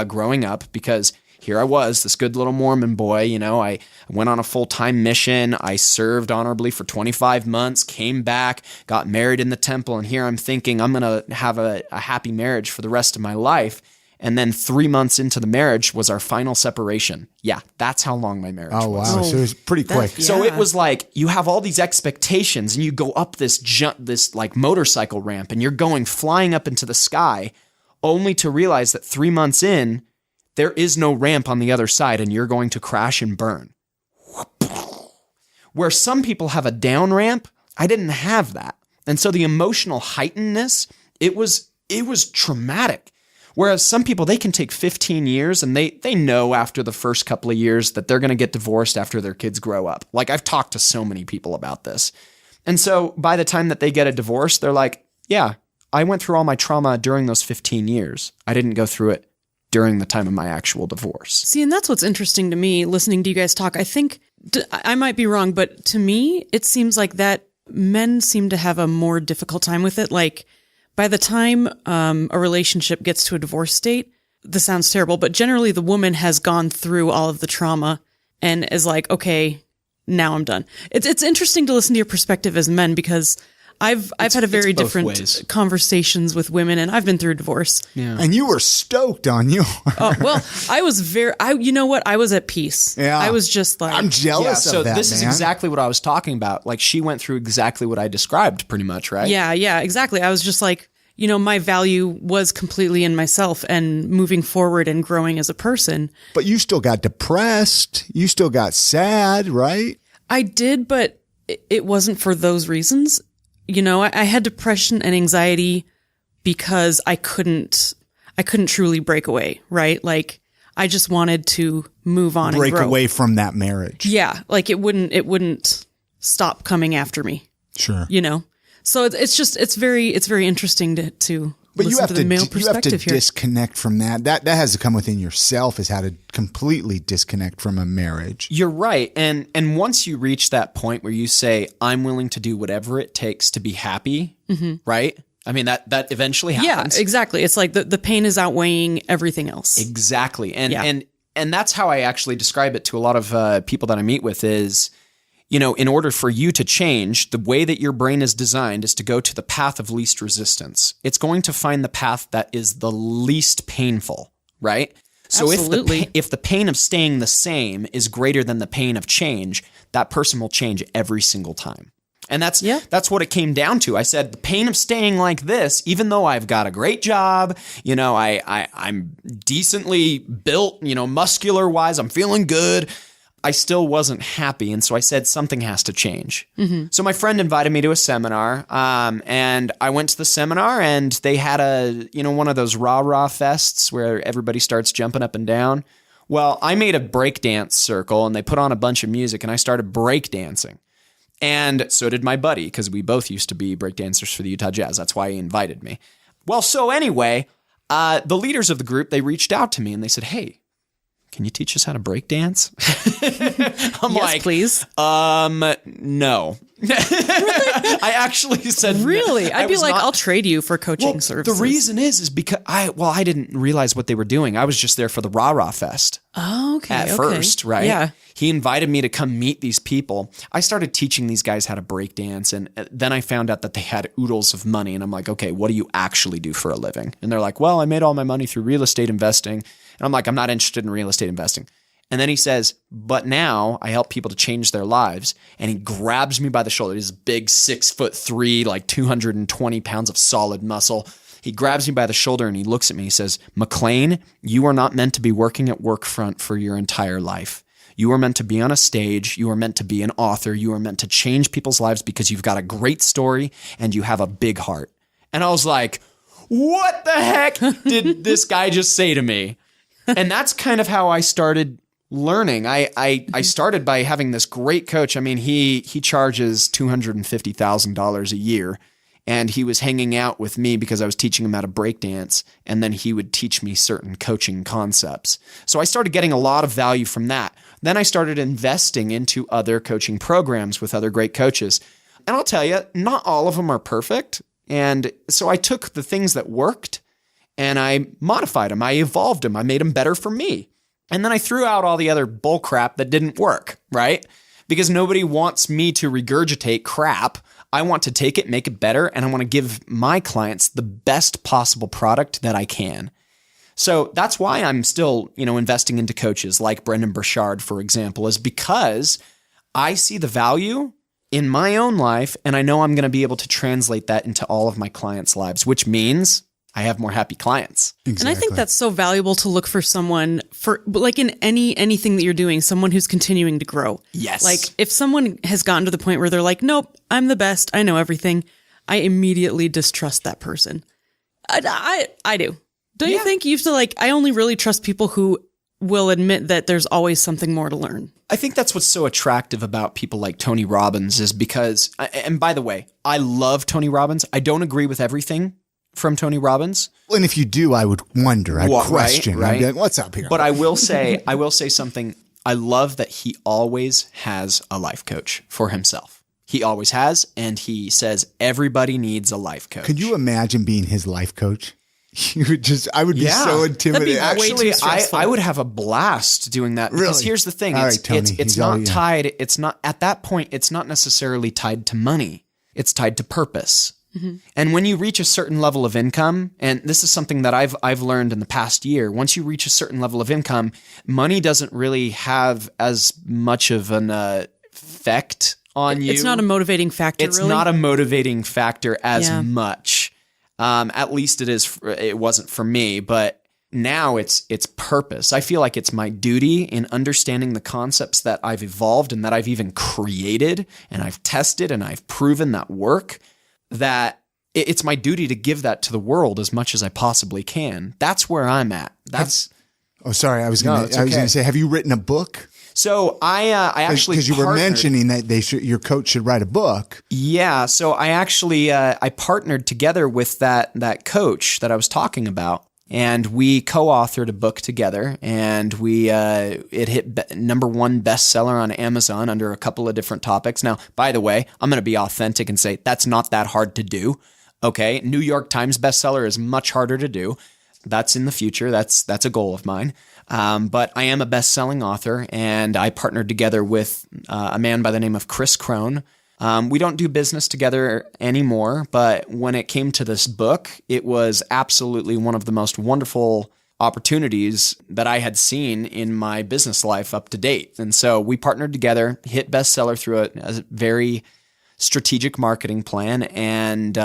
growing up, because here I was, this good little Mormon boy, I went on a full-time mission. I served honorably for 25 months, came back, got married in the temple, and here I'm thinking I'm going to have a happy marriage for the rest of my life. And then 3 months into the marriage was our final separation. Yeah, that's how long my marriage was. Oh, wow. So it was pretty quick. So it was like you have all these expectations and you go up this like motorcycle ramp and you're going flying up into the sky, only to realize that 3 months in, there is no ramp on the other side and you're going to crash and burn. Where some people have a down ramp, I didn't have that. And so the emotional heightenedness, it was traumatic. Whereas some people, they can take 15 years and they know after the first couple of years that they're going to get divorced after their kids grow up. Like, I've talked to so many people about this. And so by the time that they get a divorce, they're like, yeah, I went through all my trauma during those 15 years. I didn't go through it during the time of my actual divorce. See, and that's what's interesting to me listening to you guys talk. I think I might be wrong, but to me, it seems like that men seem to have a more difficult time with it. Like, by the time a relationship gets to a divorce state, this sounds terrible, but generally the woman has gone through all of the trauma and is like, okay, now I'm done. It's interesting to listen to your perspective as men, because I've had a very different conversations with women, and I've been through a divorce. Yeah. And you were stoked on you. Well, I was you know what? I was at peace. Yeah. I was just like, I'm jealous of that, So this is exactly what I was talking about. Like, she went through exactly what I described pretty much, right? Yeah, exactly. I was just like, my value was completely in myself and moving forward and growing as a person. But you still got depressed. You still got sad, right? I did, but it wasn't for those reasons. I had depression and anxiety because I couldn't truly break away, right? Like, I just wanted to move on and grow. Break away from that marriage. Yeah. Like, it wouldn't stop coming after me. Sure. So it's very interesting to but listen to the male perspective here. You have to disconnect from that. That has to come within yourself, is how to completely disconnect from a marriage. You're right. And once you reach that point where you say, I'm willing to do whatever it takes to be happy, right? I mean, that eventually happens. Yeah, exactly. It's like the pain is outweighing everything else. Exactly. And that's how I actually describe it to a lot of people that I meet with is, in order for you to change, the way that your brain is designed is to go to the path of least resistance. It's going to find the path that is the least painful, right? So if the pain of staying the same is greater than the pain of change, that person will change every single time. And that's what it came down to. I said, the pain of staying like this, even though I've got a great job, I'm decently built, muscular wise, I'm feeling good, I still wasn't happy. And so I said, something has to change. Mm-hmm. So my friend invited me to a seminar, and I went to the seminar, and they had one of those rah-rah fests where everybody starts jumping up and down. Well, I made a breakdance circle, and they put on a bunch of music, and I started breakdancing. And so did my buddy, because we both used to be breakdancers for the Utah Jazz. That's why he invited me. Well, so anyway, the leaders of the group, they reached out to me, and they said, hey, can you teach us how to break dance? I'm Yes, like, please. no. I actually said Really? I'd be was like, not- I'll trade you for coaching Well, services. the reason is because I didn't realize what they were doing. I was just there for the Rah Rah Fest. Oh, okay. At okay. first, right? Yeah. He invited me to come meet these people. I started teaching these guys how to break dance, and then I found out that they had oodles of money. And I'm like, okay, what do you actually do for a living? And they're like, well, I made all my money through real estate investing. And I'm like, I'm not interested in real estate investing. And then he says, but now I help people to change their lives. And he grabs me by the shoulder. He's a big 6'3", like 220 pounds of solid muscle. He grabs me by the shoulder and he looks at me. He says, McLean, you are not meant to be working at Workfront for your entire life. You are meant to be on a stage. You are meant to be an author. You are meant to change people's lives because you've got a great story and you have a big heart. And I was like, what the heck did this guy just say to me? And that's kind of how I started learning. I started by having this great coach. I mean, he charges $250,000 a year, and he was hanging out with me because I was teaching him how to break dance, and then he would teach me certain coaching concepts. So I started getting a lot of value from that. Then I started investing into other coaching programs with other great coaches. And I'll tell you, not all of them are perfect. And so I took the things that worked and I modified them. I evolved them. I made them better for me. And then I threw out all the other bull crap that didn't work, right? Because nobody wants me to regurgitate crap. I want to take it, make it better, and I want to give my clients the best possible product that I can. So that's why I'm still, investing into coaches like Brendan Burchard, for example, is because I see the value in my own life, and I know I'm going to be able to translate that into all of my clients' lives, which means I have more happy clients. Exactly. And I think that's so valuable to look for someone for, like in anything that you're doing, someone who's continuing to grow. Yes. Like if someone has gotten to the point where they're like, nope, I'm the best, I know everything, I immediately distrust that person. I do. Don't you think you have to I only really trust people who will admit that there's always something more to learn. I think that's what's so attractive about people like Tony Robbins is because, and by the way, I love Tony Robbins. I don't agree with everything from Tony Robbins. Well, and if you do, I would wonder. I'd question. Right. I'd be like, what's up here? But I will say something. I love that he always has a life coach for himself. He always has, and he says everybody needs a life coach. Could you imagine being his life coach? I would be so intimidated. Actually, I would have a blast doing that because Really? here's the thing. All right, Tony, it's not tied. It's not at that point. It's not necessarily tied to money. It's tied to purpose. Mm-hmm. And when you reach a certain level of income, and this is something that I've learned in the past year, once you reach a certain level of income, money doesn't really have as much of an effect on you. It's not a motivating factor. It's not a motivating factor as much. At least it wasn't for me, but now it's purpose. I feel like it's my duty in understanding the concepts that I've evolved and that I've even created and I've tested and I've proven that work, that it's my duty to give that to the world as much as I possibly can. That's where I'm at. Oh, sorry. I was going to say, have you written a book? So I actually, because you were mentioning that your coach should write a book. Yeah. So I actually I partnered together with that coach that I was talking about, and we co-authored a book together, and it hit #1 bestseller on Amazon under a couple of different topics. Now, by the way, I'm going to be authentic and say that's not that hard to do. Okay, New York Times bestseller is much harder to do. That's in the future. That's a goal of mine. But I am a best-selling author, and I partnered together with a man by the name of Chris Crone. We don't do business together anymore, but when it came to this book, it was absolutely one of the most wonderful opportunities that I had seen in my business life up to date. And so we partnered together, hit bestseller through a very strategic marketing plan, and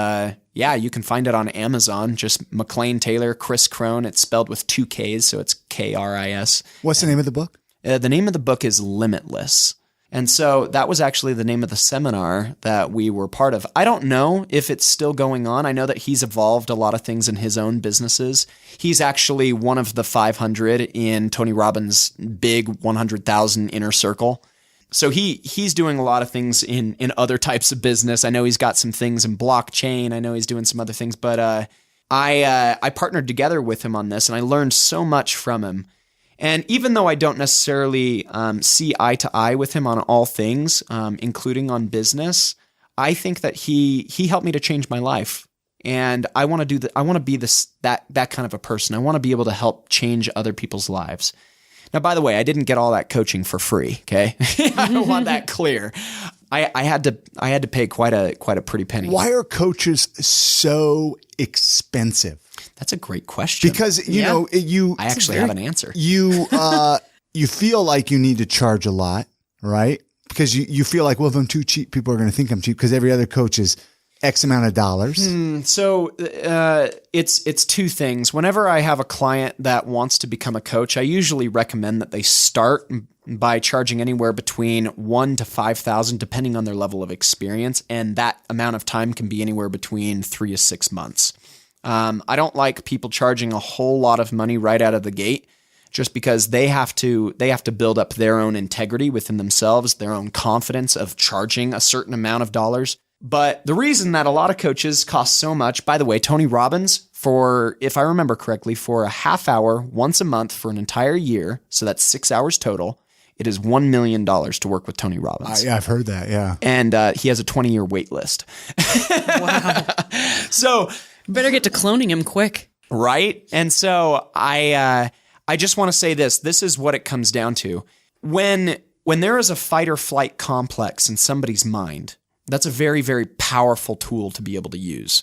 you can find it on Amazon. Just McLean Taylor, Chris Crone. It's spelled with 2 Ks, so it's Kris. What's the name of the book? The name of the book is Limitless. And so that was actually the name of the seminar that we were part of. I don't know if it's still going on. I know that he's evolved a lot of things in his own businesses. He's actually one of the 500 in Tony Robbins' big 100,000 inner circle. So he's doing a lot of things in other types of business. I know he's got some things in blockchain. I know he's doing some other things, but I partnered together with him on this, and I learned so much from him. And even though I don't necessarily see eye to eye with him on all things, including on business, I think that he helped me to change my life. And I want to do that. I want to be that kind of a person. I want to be able to help change other people's lives. Now, by the way, I didn't get all that coaching for free. Okay, I want that clear. I had to pay quite a pretty penny. Why are coaches so expensive? That's a great question. Because you know I actually have an answer. You feel like you need to charge a lot, right? Because you feel like, well, if I'm too cheap, people are going to think I'm cheap because every other coach is X amount of dollars. So it's two things. Whenever I have a client that wants to become a coach, I usually recommend that they start by charging anywhere between $1,000 to $5,000, depending on their level of experience, and that amount of time can be anywhere between 3 to 6 months. I don't like people charging a whole lot of money right out of the gate, just because they have to build up their own integrity within themselves, their own confidence of charging a certain amount of dollars. But the reason that a lot of coaches cost so much, by the way, Tony Robbins, if I remember correctly, for a half hour once a month for an entire year, so that's 6 hours total, it is $1 million to work with Tony Robbins. Yeah, I've heard that, yeah. And he has a 20-year wait list. Wow. So better get to cloning him quick. Right? And so I just want to say this. This is what it comes down to. When there is a fight or flight complex in somebody's mind, that's a very, very powerful tool to be able to use.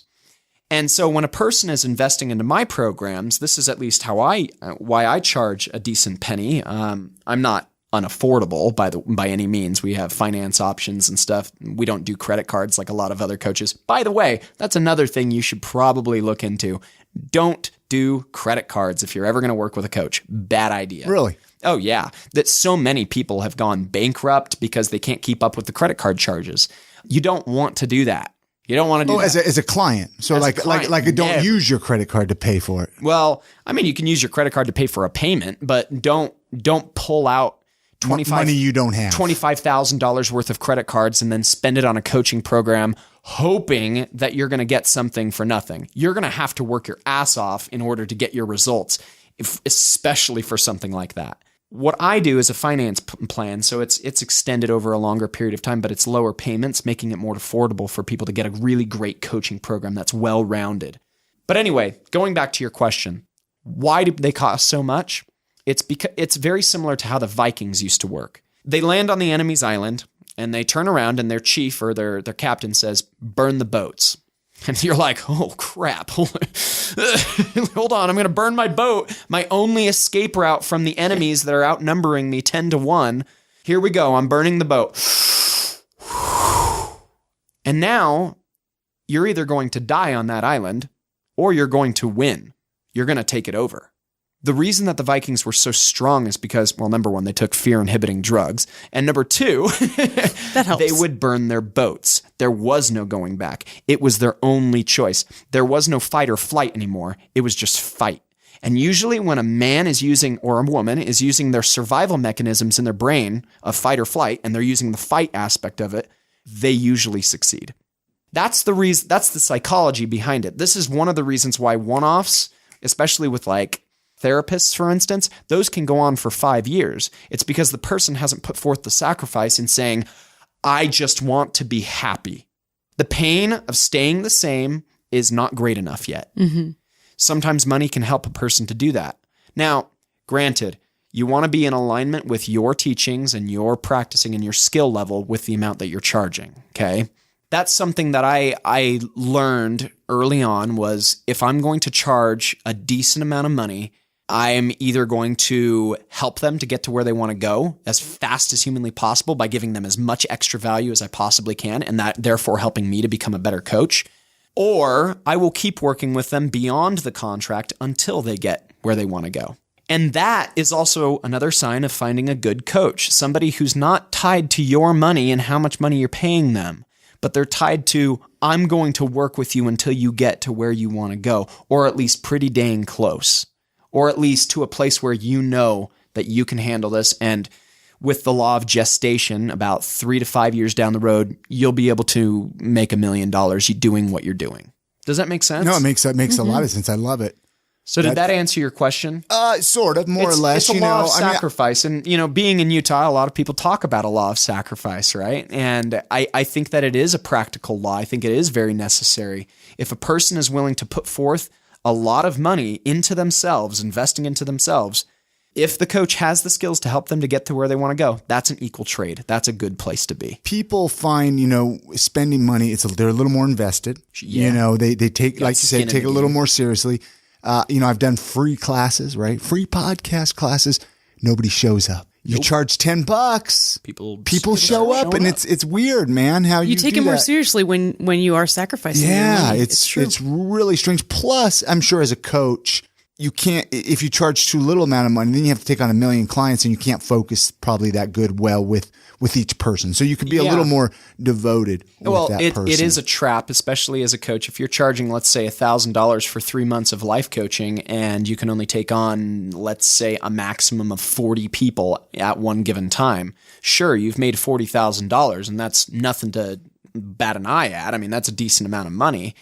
And so when a person is investing into my programs, this is at least why I charge a decent penny. I'm not unaffordable by any means. We have finance options and stuff. We don't do credit cards like a lot of other coaches. By the way, that's another thing you should probably look into. Don't do credit cards if you're ever going to work with a coach. Bad idea. Really? Oh, yeah. That so many people have gone bankrupt because they can't keep up with the credit card charges. You don't want to do that. You don't want to do that. As a client. So don't use your credit card to pay for it. Well, I mean, you can use your credit card to pay for a payment, but don't pull out money you don't have. $25,000 worth of credit cards and then spend it on a coaching program hoping that you're going to get something for nothing. You're going to have to work your ass off in order to get your results, especially for something like that. What I do is a finance plan, so it's extended over a longer period of time, but it's lower payments, making it more affordable for people to get a really great coaching program that's well-rounded. But anyway, going back to your question, why do they cost so much? It's because it's very similar to how the Vikings used to work. They land on the enemy's island, and they turn around, and their chief or their captain says, "Burn the boats." And you're like, oh, crap. Hold on, I'm going to burn my boat. My only escape route from the enemies that are outnumbering me 10-1. Here we go. I'm burning the boat. And now you're either going to die on that island or you're going to win. You're going to take it over. The reason that the Vikings were so strong is because, well, number one, they took fear-inhibiting drugs. And number two, that helps. They would burn their boats. There was no going back. It was their only choice. There was no fight or flight anymore. It was just fight. And usually when a man is using, or a woman is using their survival mechanisms in their brain of fight or flight, and they're using the fight aspect of it, they usually succeed. That's the reason. That's the psychology behind it. This is one of the reasons why one-offs, especially with like therapists, for instance, those can go on for 5 years. It's because the person hasn't put forth the sacrifice in saying, I just want to be happy. The pain of staying the same is not great enough yet. Mm-hmm. Sometimes money can help a person to do that. Now, granted, you want to be in alignment with your teachings and your practicing and your skill level with the amount that you're charging, okay? That's something that I learned early on was if I'm going to charge a decent amount of money, I'm either going to help them to get to where they want to go as fast as humanly possible by giving them as much extra value as I possibly can, and that therefore helping me to become a better coach, or I will keep working with them beyond the contract until they get where they want to go. And that is also another sign of finding a good coach, somebody who's not tied to your money and how much money you're paying them, but they're tied to, I'm going to work with you until you get to where you want to go, or at least pretty dang close. Or at least to a place where you know that you can handle this. And with the law of gestation, about 3 to 5 years down the road, you'll be able to make $1 million doing what you're doing. Does that make sense? No, it makes a lot of sense. I love it. So did that answer your question? Sort of, more or less. It's a law of sacrifice. And, being in Utah, a lot of people talk about a law of sacrifice, right? And I think that it is a practical law. I think it is very necessary. If a person is willing to put forth a lot of money into themselves, investing into themselves, if the coach has the skills to help them to get to where they want to go, that's an equal trade. That's a good place to be. People find, spending money, they're a little more invested. Yeah. They take, like you say, take it a little more seriously. I've done free classes, right? Free podcast classes. Nobody shows up. You charge $10. People show up, and it's weird, man. How you take it more seriously when you are sacrificing. Yeah, your money. it's really strange. Plus, I'm sure as a coach, you can't, if you charge too little amount of money, then you have to take on 1 million clients, and you can't focus probably that good with each person. So you could be a little more devoted with that person. It is a trap, especially as a coach. If you're charging, let's say, $1,000 for 3 months of life coaching, and you can only take on, let's say, a maximum of 40 people at one given time. Sure, you've made $40,000, and that's nothing to bat an eye at. I mean, that's a decent amount of money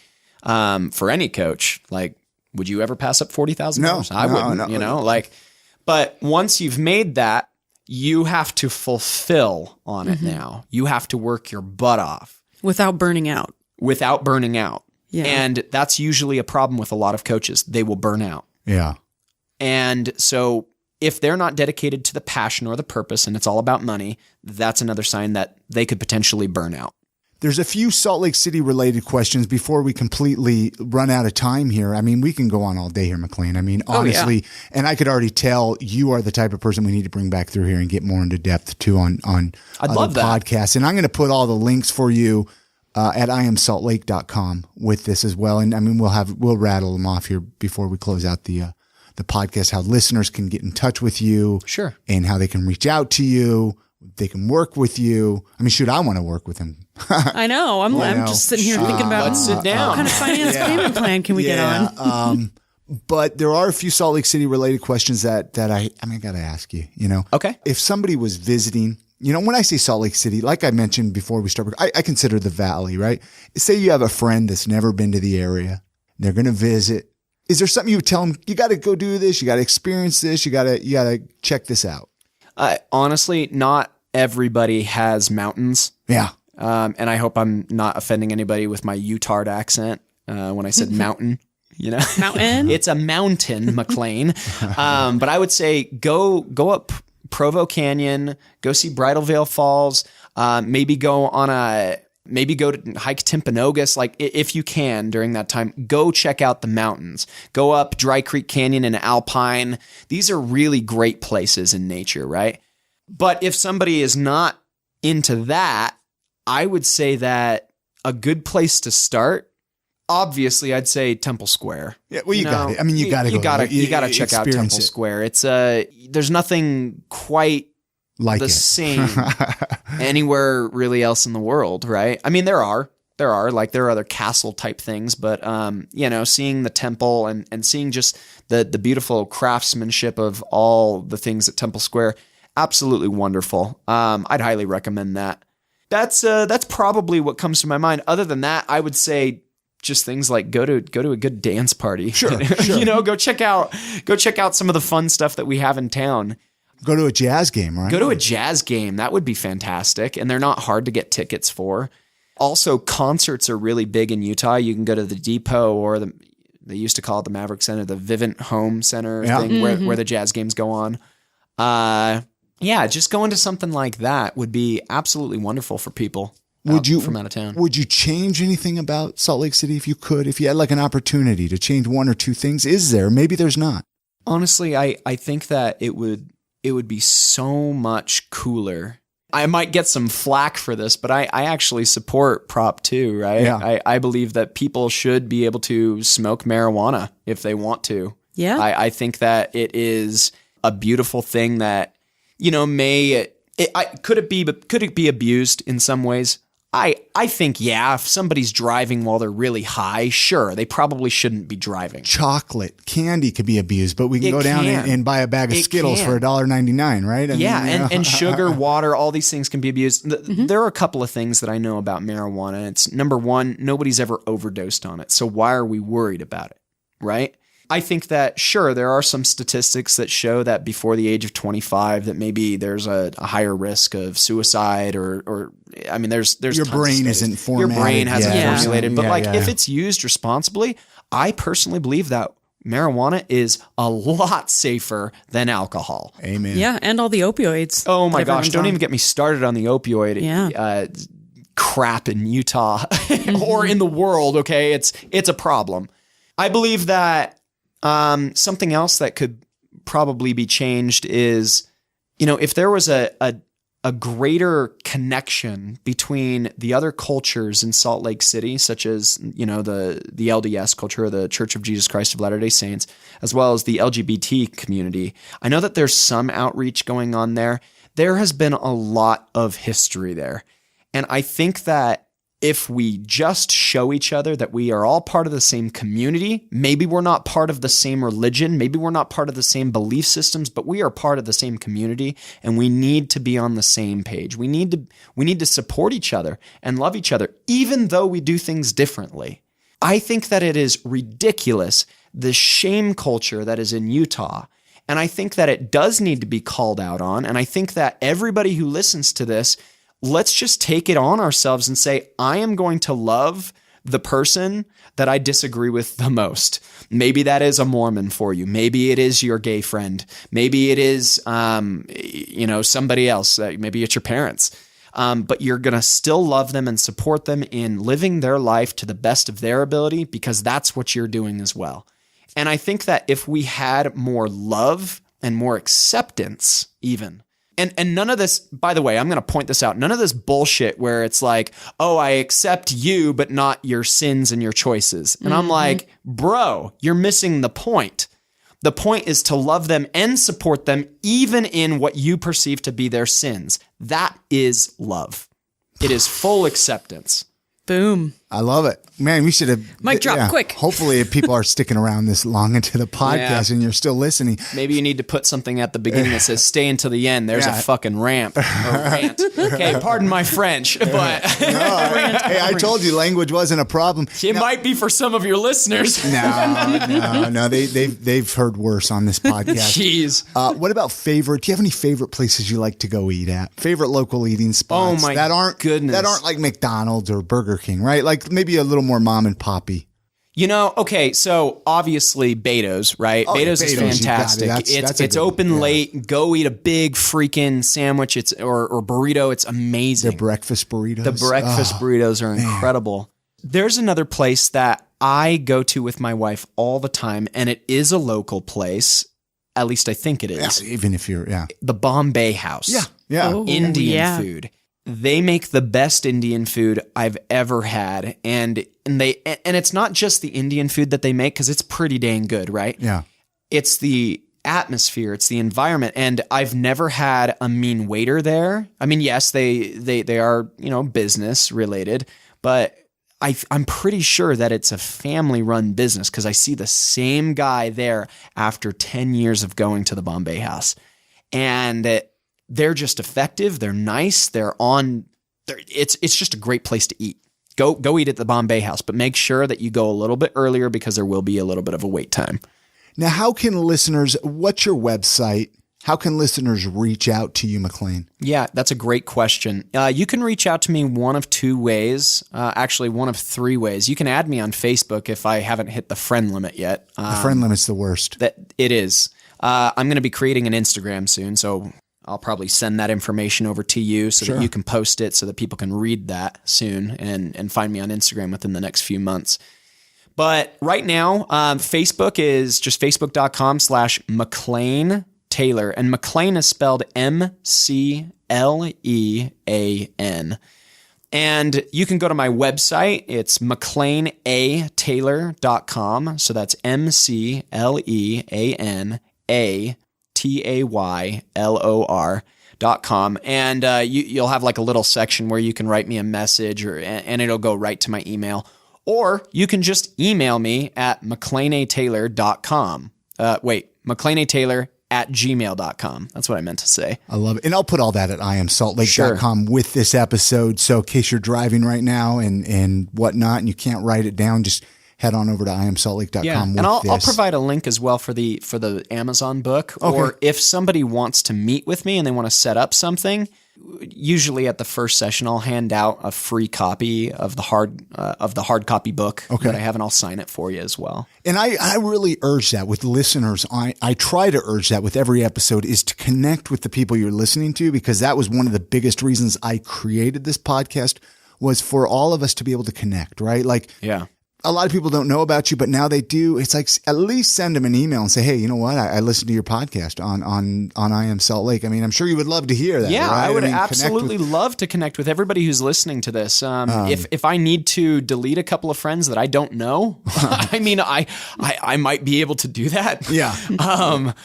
for any coach. Like, would you ever pass up $40,000? No, I wouldn't, no. But once you've made that, you have to fulfill on it now. You have to work your butt off. Without burning out. Yeah. And that's usually a problem with a lot of coaches. They will burn out. Yeah. And so if they're not dedicated to the passion or the purpose and it's all about money, that's another sign that they could potentially burn out. There's a few Salt Lake City related questions before we completely run out of time here. I mean, we can go on all day here, McLean. I mean, honestly, and I could already tell you are the type of person we need to bring back through here and get more into depth too on I'd love the podcast. And I'm going to put all the links for you at iamsaltlake.com with this as well. And I mean, we'll rattle them off here before we close out the podcast, how listeners can get in touch with you. Sure. And how they can reach out to you. They can work with you. I mean, shoot, I want to work with him. I know. I'm just sitting here thinking about let's sit down. What kind of finance payment plan can we get on? But there are a few Salt Lake City related questions that I got to ask you, Okay. If somebody was visiting, when I say Salt Lake City, like I mentioned before we start, I consider the Valley, right? Say you have a friend that's never been to the area. They're going to visit. Is there something you would tell them? You got to go do this. You got to experience this. You got to check this out. Honestly, not everybody has mountains. Yeah. And I hope I'm not offending anybody with my Utah accent when I said mountain. Mountain? It's a mountain, McLean. But I would say go up Provo Canyon, go see Bridal Veil Falls, maybe go to hike Timpanogos. Like if you can during that time, go check out the mountains. Go up Dry Creek Canyon and Alpine. These are really great places in nature, right? But if somebody is not into that, I would say that a good place to start, obviously, I'd say Temple Square. Yeah, well, you got it. I mean, you got to go. You got to check out Temple Square. It's there's nothing quite like the same anywhere really else in the world, right? I mean, there are other castle type things, but seeing the temple and seeing just the beautiful craftsmanship of all the things at Temple Square, absolutely wonderful. I'd highly recommend that. That's probably what comes to my mind. Other than that, I would say just things like go to a good dance party. Sure. Go check out some of the fun stuff that we have in town. Go to a jazz game, right? Go to a jazz game. That would be fantastic. And they're not hard to get tickets for. Also, concerts are really big in Utah. You can go to the Depot or they used to call it the Maverick Center, the Vivint Home Center thing where the jazz games go on. Just going to something like that would be absolutely wonderful for people from out of town. Would you change anything about Salt Lake City if you could? If you had like an opportunity to change one or two things? Is there? Maybe there's not. Honestly, I think that it would be so much cooler. I might get some flack for this, but I actually support Prop 2, right? Yeah. I believe that people should be able to smoke marijuana if they want to. Yeah. I think that it is a beautiful thing that, could it be abused in some ways? I think, if somebody's driving while they're really high, sure, they probably shouldn't be driving. Chocolate, candy could be abused, but we can go down and buy a bag of Skittles for $1.99, right? And sugar, water, all these things can be abused. There are a couple of things that I know about marijuana. It's number one, nobody's ever overdosed on it. So why are we worried about it, right? I think that, sure, there are some statistics that show that before the age of 25 that maybe there's a higher risk of suicide or I mean, there's your brain isn't formatted. Your brain hasn't formulated. But if it's used responsibly, I personally believe that marijuana is a lot safer than alcohol. Amen. Yeah, and all the opioids. Oh my gosh, don't even get me started on the opioid crap in Utah or in the world, okay? It's a problem. I believe that something else that could probably be changed is, if there was a greater connection between the other cultures in Salt Lake City, such as, the LDS culture, the Church of Jesus Christ of Latter-day Saints, as well as the LGBT community. I know that there's some outreach going on there. There has been a lot of history there. And I think that if we just show each other that we are all part of the same community, maybe we're not part of the same religion, maybe we're not part of the same belief systems, but we are part of the same community, and we need to be on the same page. We need to support each other and love each other, even though we do things differently. I think that it is ridiculous, the shame culture that is in Utah. And I think that it does need to be called out on. And I think that everybody who listens to this, let's just take it on ourselves and say, I am going to love the person that I disagree with the most. Maybe that is a Mormon for you. Maybe it is your gay friend. Maybe it is, somebody else. Maybe it's your parents. But you're going to still love them and support them in living their life to the best of their ability, because that's what you're doing as well. And I think that if we had more love and more acceptance even, and none of this, by the way, I'm going to point this out, none of this bullshit where it's like, oh, I accept you, but not your sins and your choices. And I'm like, bro, you're missing the point. The point is to love them and support them even in what you perceive to be their sins. That is love. It is full acceptance. Boom. I love it. Man, we should have... Mic drop, quick. Hopefully if people are sticking around this long into the podcast and you're still listening. Maybe you need to put something at the beginning that says, stay until the end. There's a fucking ramp or rant. Okay, pardon my French, but... Hey, I told you language wasn't a problem. It might be for some of your listeners. No. They've heard worse on this podcast. Jeez. What about favorite? Do you have any favorite places you like to go eat at? Favorite local eating spots? Oh my goodness. That aren't like McDonald's or Burger King, right? Like maybe a little more mom and poppy. Okay, so obviously Beto's, right? Beto's is fantastic. It's open late. Go eat a big freaking sandwich. Or burrito. It's amazing. The breakfast burritos. The breakfast burritos are incredible. There's another place that I go to with my wife all the time, and it is a local place. At least I think it is. Yeah, even if you're, The Bombay House. Yeah. Oh, Indian food. They make the best Indian food I've ever had. And it's not just the Indian food that they make, because it's pretty dang good, right? Yeah. It's the atmosphere, it's the environment. And I've never had a mean waiter there. I mean, yes, they are, business related, but I'm pretty sure that it's a family run business, because I see the same guy there after 10 years of going to the Bombay House. And they're just effective. They're nice. It's just a great place to eat. Go eat at the Bombay House, but make sure that you go a little bit earlier, because there will be a little bit of a wait time. Now, what's your website? How can listeners reach out to you, McLean? Yeah, that's a great question. You can reach out to me one of two ways, actually one of three ways. You can add me on Facebook if I haven't hit the friend limit yet. The friend limit's the worst. That it is. I'm going to be creating an Instagram soon, so I'll probably send that information over to you so that you can post it so that people can read that soon and find me on Instagram within the next few months. But right now, Facebook is just facebook.com/McLean Taylor. And McLean is spelled McLean. And you can go to my website. It's McLeanATaylor.com. So that's McLeanATaylor.com. And you'll have like a little section where you can write me a message and it'll go right to my email. Or you can just email me at McLeanATaylor.com. McLeanATaylor@gmail.com. That's what I meant to say. I love it. And I'll put all that at iamsaltlake.com with this episode. So in case you're driving right now and whatnot, and you can't write it down, just head on over to iamsaltlake.com. Yeah, and I'll provide a link as well for the Amazon book. Okay. Or if somebody wants to meet with me and they want to set up something, usually at the first session, I'll hand out a free copy of the hard copy book that I have, and I'll sign it for you as well. And I really urge that with listeners. I try to urge that with every episode, is to connect with the people you're listening to, because that was one of the biggest reasons I created this podcast, was for all of us to be able to connect, right? Like, yeah. A lot of people don't know about you, but now they do. It's like, at least send them an email and say, hey, you know what? I listened to your podcast on I Am Salt Lake. I mean, I'm sure you would love to hear that. Yeah, right? I would absolutely love to connect with everybody who's listening to this. If I need to delete a couple of friends that I don't know, I mean, I might be able to do that. Yeah.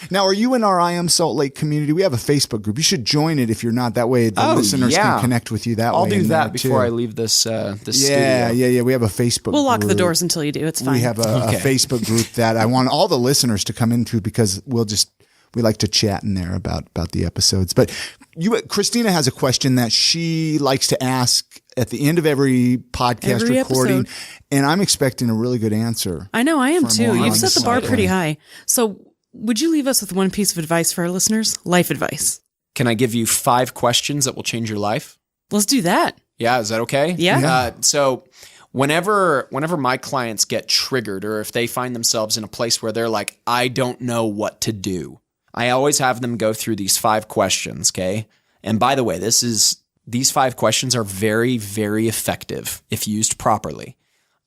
Now, are you in our I Am Salt Lake community? We have a Facebook group. You should join it if you're not. That way the listeners can connect with you that way. I'll do that before I leave this studio. Yeah. We have a Facebook We'll lock group. the doors until you do. It's fine. We have a Facebook group that I want all the listeners to come into, because we like to chat in there about the episodes. But Christina has a question that she likes to ask at the end of every podcast recording, episode. And I'm expecting a really good answer. I know, I am too. You've set the bar pretty high. So would you leave us with one piece of advice for our listeners? Life advice. Can I give you 5 questions that will change your life? Let's do that. Yeah, is that okay? Yeah. So whenever my clients get triggered, or if they find themselves in a place where they're like, I don't know what to do, I always have them go through these 5 questions, okay? And by the way, these 5 questions are very, very effective if used properly.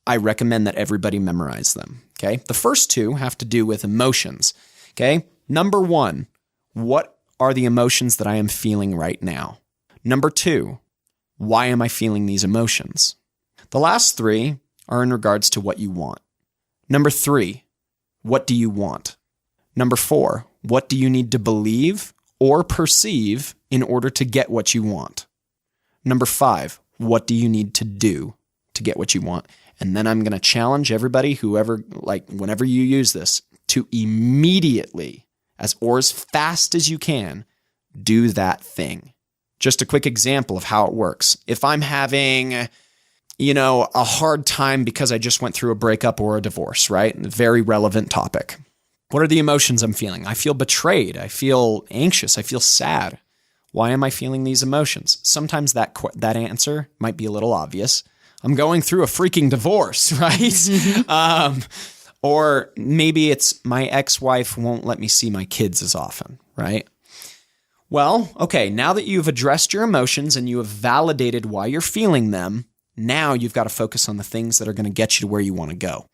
I recommend that everybody memorize them, okay? The first 2 have to do with emotions, okay? Number 1, what are the emotions that I am feeling right now? Number 2, why am I feeling these emotions? The last 3 are in regards to what you want. Number 3, what do you want? Number 4, what do you need to believe or perceive in order to get what you want? Number 5, what do you need to do to get what you want? And then I'm going to challenge everybody, whenever you use this, to immediately, as fast as you can, do that thing. Just a quick example of how it works. If I'm having, a hard time because I just went through a breakup or a divorce, right? Very relevant topic. What are the emotions I'm feeling? I feel betrayed. I feel anxious. I feel sad. Why am I feeling these emotions? Sometimes that answer might be a little obvious. I'm going through a freaking divorce, right? Or maybe it's my ex-wife won't let me see my kids as often, right? Well, okay, now that you've addressed your emotions and you have validated why you're feeling them, now you've got to focus on the things that are going to get you to where you want to go.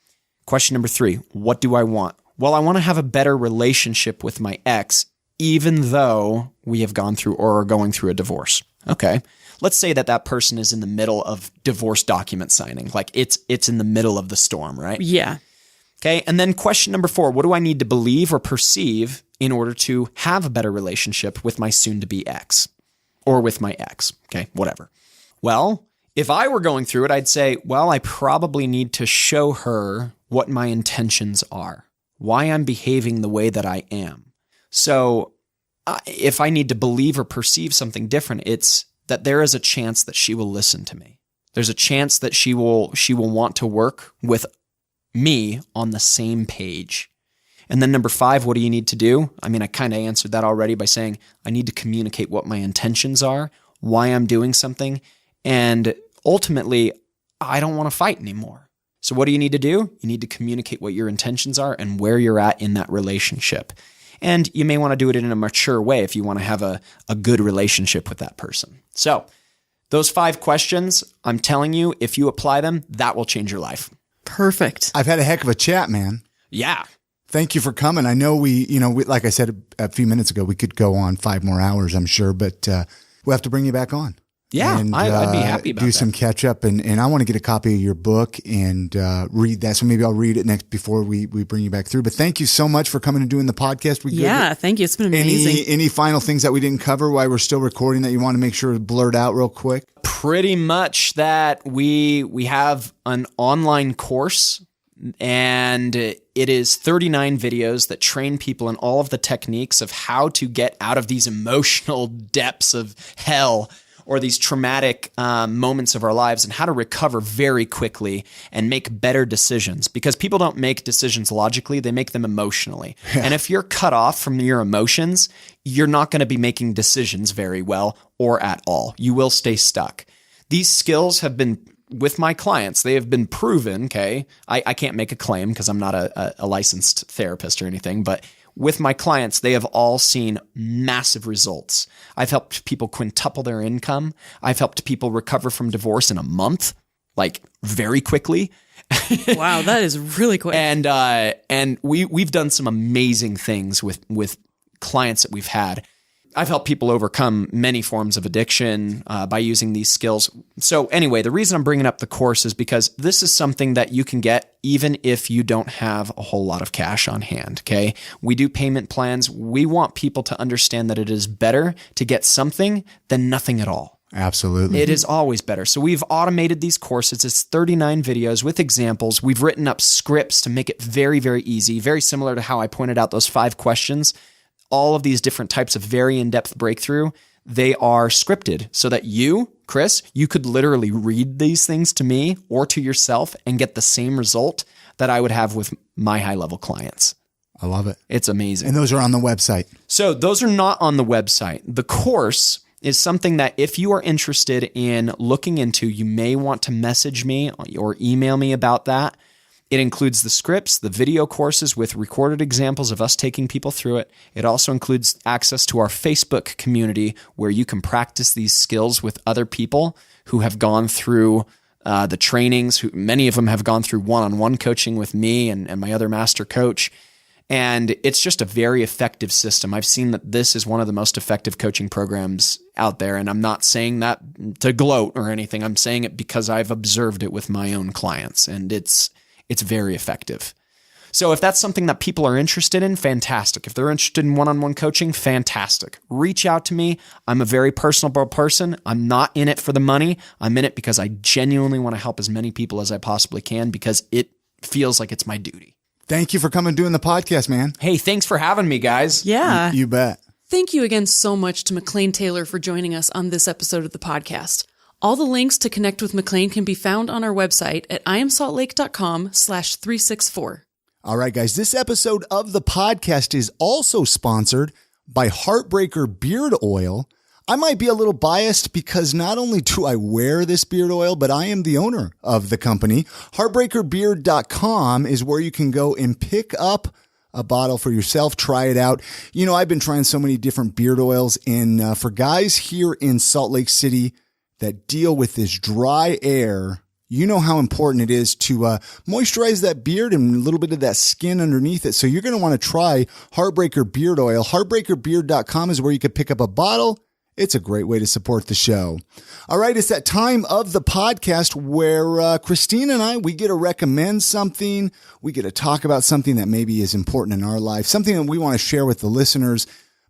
Question number 3, what do I want? Well, I want to have a better relationship with my ex, even though we have gone through or are going through a divorce. Okay. Let's say that person is in the middle of divorce document signing. Like it's in the middle of the storm, right? Yeah. Okay. And then question number 4, what do I need to believe or perceive in order to have a better relationship with my soon-to-be ex or with my ex? Okay. Whatever. Well, if I were going through it, I'd say, well, I probably need to show her what my intentions are, why I'm behaving the way that I am. So if I need to believe or perceive something different, it's that there is a chance that she will listen to me. There's a chance that she will want to work with me on the same page. And then number 5, what do you need to do? I mean, I kind of answered that already by saying I need to communicate what my intentions are, why I'm doing something, and ultimately, I don't want to fight anymore. So what do you need to do? You need to communicate what your intentions are and where you're at in that relationship. And you may want to do it in a mature way if you want to have a good relationship with that person. So those 5 questions, I'm telling you, if you apply them, that will change your life. Perfect. I've had a heck of a chat, man. Yeah. Thank you for coming. I know we like I said a few minutes ago, we could go on 5 more hours, I'm sure, but we'll have to bring you back on. Yeah, and, I'd be happy about that. Do some catch up, and I want to get a copy of your book and read that. So maybe I'll read it next before we bring you back through. But thank you so much for coming and doing the podcast. Thank you. It's been amazing. Any final things that we didn't cover while we're still recording that you want to make sure blurred out real quick? Pretty much that we have an online course, and it is 39 videos that train people in all of the techniques of how to get out of these emotional depths of hell or these traumatic moments of our lives and how to recover very quickly and make better decisions, because people don't make decisions logically, they make them emotionally. And if you're cut off from your emotions, you're not going to be making decisions very well or at all. You will stay stuck. These skills have been with my clients, they have been proven, okay? I can't make a claim because I'm not a licensed therapist or anything, but with my clients, they have all seen massive results. I've helped people quintuple their income. I've helped people recover from divorce in a month, like very quickly. Wow, that is really quick. And we've done some amazing things with clients that we've had. I've helped people overcome many forms of addiction by using these skills. So anyway, the reason I'm bringing up the course is because this is something that you can get even if you don't have a whole lot of cash on hand, okay? We do payment plans. We want people to understand that it is better to get something than nothing at all. Absolutely. It is always better. So we've automated these courses. It's 39 videos with examples. We've written up scripts to make it very, very easy, very similar to how I pointed out those 5 questions. All of these different types of very in-depth breakthrough, they are scripted so that you, Chris, you could literally read these things to me or to yourself and get the same result that I would have with my high-level clients. I love it. It's amazing. And those are on the website. So those are not on the website. The course is something that if you are interested in looking into, you may want to message me or email me about that. It includes the scripts, the video courses with recorded examples of us taking people through it. It also includes access to our Facebook community where you can practice these skills with other people who have gone through the trainings. Many of them have gone through one-on-one coaching with me and my other master coach. And it's just a very effective system. I've seen that this is one of the most effective coaching programs out there. And I'm not saying that to gloat or anything. I'm saying it because I've observed it with my own clients, and it's very effective. So if that's something that people are interested in, fantastic. If they're interested in one-on-one coaching, fantastic. Reach out to me. I'm a very personable person. I'm not in it for the money. I'm in it because I genuinely want to help as many people as I possibly can because it feels like it's my duty. Thank you for coming and doing the podcast, man. Hey, thanks for having me, guys. Yeah. You bet. Thank you again so much to McLean Taylor for joining us on this episode of the podcast. All the links to connect with McLean can be found on our website at iamsaltlake.com/364. All right, guys, this episode of the podcast is also sponsored by Heartbreaker Beard Oil. I might be a little biased because not only do I wear this beard oil, but I am the owner of the company. Heartbreakerbeard.com is where you can go and pick up a bottle for yourself, try it out. You know, I've been trying so many different beard oils, and for guys here in Salt Lake City that deal with this dry air, you know how important it is to moisturize that beard and a little bit of that skin underneath it. So you're going to want to try Heartbreaker Beard Oil. Heartbreakerbeard.com is where you can pick up a bottle. It's a great way to support the show. All right, it's that time of the podcast where Christina and I, we get to recommend something. We get to talk about something that maybe is important in our life, something that we want to share with the listeners.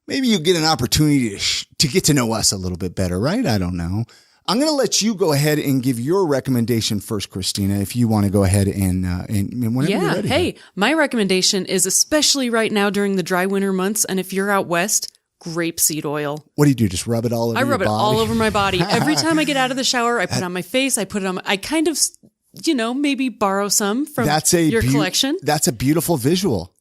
Maybe you get an opportunity to get to know us a little bit better, right? I don't know. I'm going to let you go ahead and give your recommendation first, Christina, if you want to go ahead and whenever you're ready. Hey, my recommendation is especially right now during the dry winter months, and if you're out west, grapeseed oil. What do? Just rub it all over your body? I rub it all over my body. Every time I get out of the shower, I put it on my face. I put it on I kind of, maybe borrow some from your collection. That's a beautiful visual.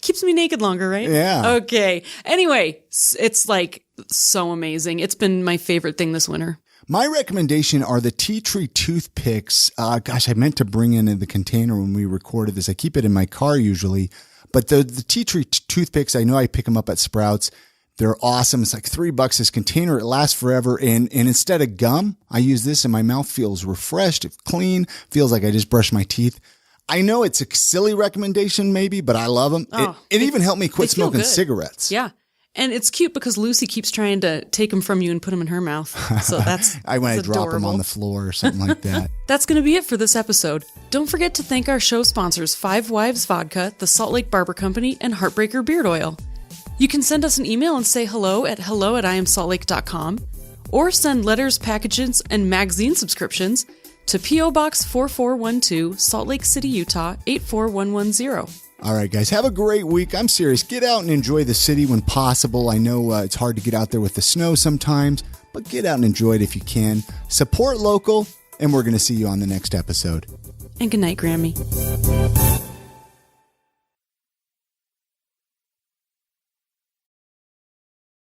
Keeps me naked longer, right? Yeah. Okay. Anyway, it's like so amazing. It's been my favorite thing this winter. My recommendation are the tea tree toothpicks. I meant to bring in the container when we recorded this. I keep it in my car usually. But the tea tree toothpicks, I know I pick them up at Sprouts. They're awesome. It's like $3 this container. It lasts forever. And instead of gum, I use this and my mouth feels refreshed. It's clean. Feels like I just brushed my teeth. I know it's a silly recommendation maybe, but I love them. It even helped me quit smoking cigarettes. Yeah. And it's cute because Lucy keeps trying to take them from you and put them in her mouth. So that's when I drop adorable. them on the floor or something like that. That's going to be it for this episode. Don't forget to thank our show sponsors, 5 Wives Vodka, the Salt Lake Barber Company, and Heartbreaker Beard Oil. You can send us an email and say hello at iamsaltlake.com, or send letters, packages, and magazine subscriptions to P.O. Box 4412, Salt Lake City, Utah, 84110. All right, guys, have a great week. I'm serious. Get out and enjoy the city when possible. I know it's hard to get out there with the snow sometimes, but get out and enjoy it if you can. Support local, and we're going to see you on the next episode. And good night, Grammy.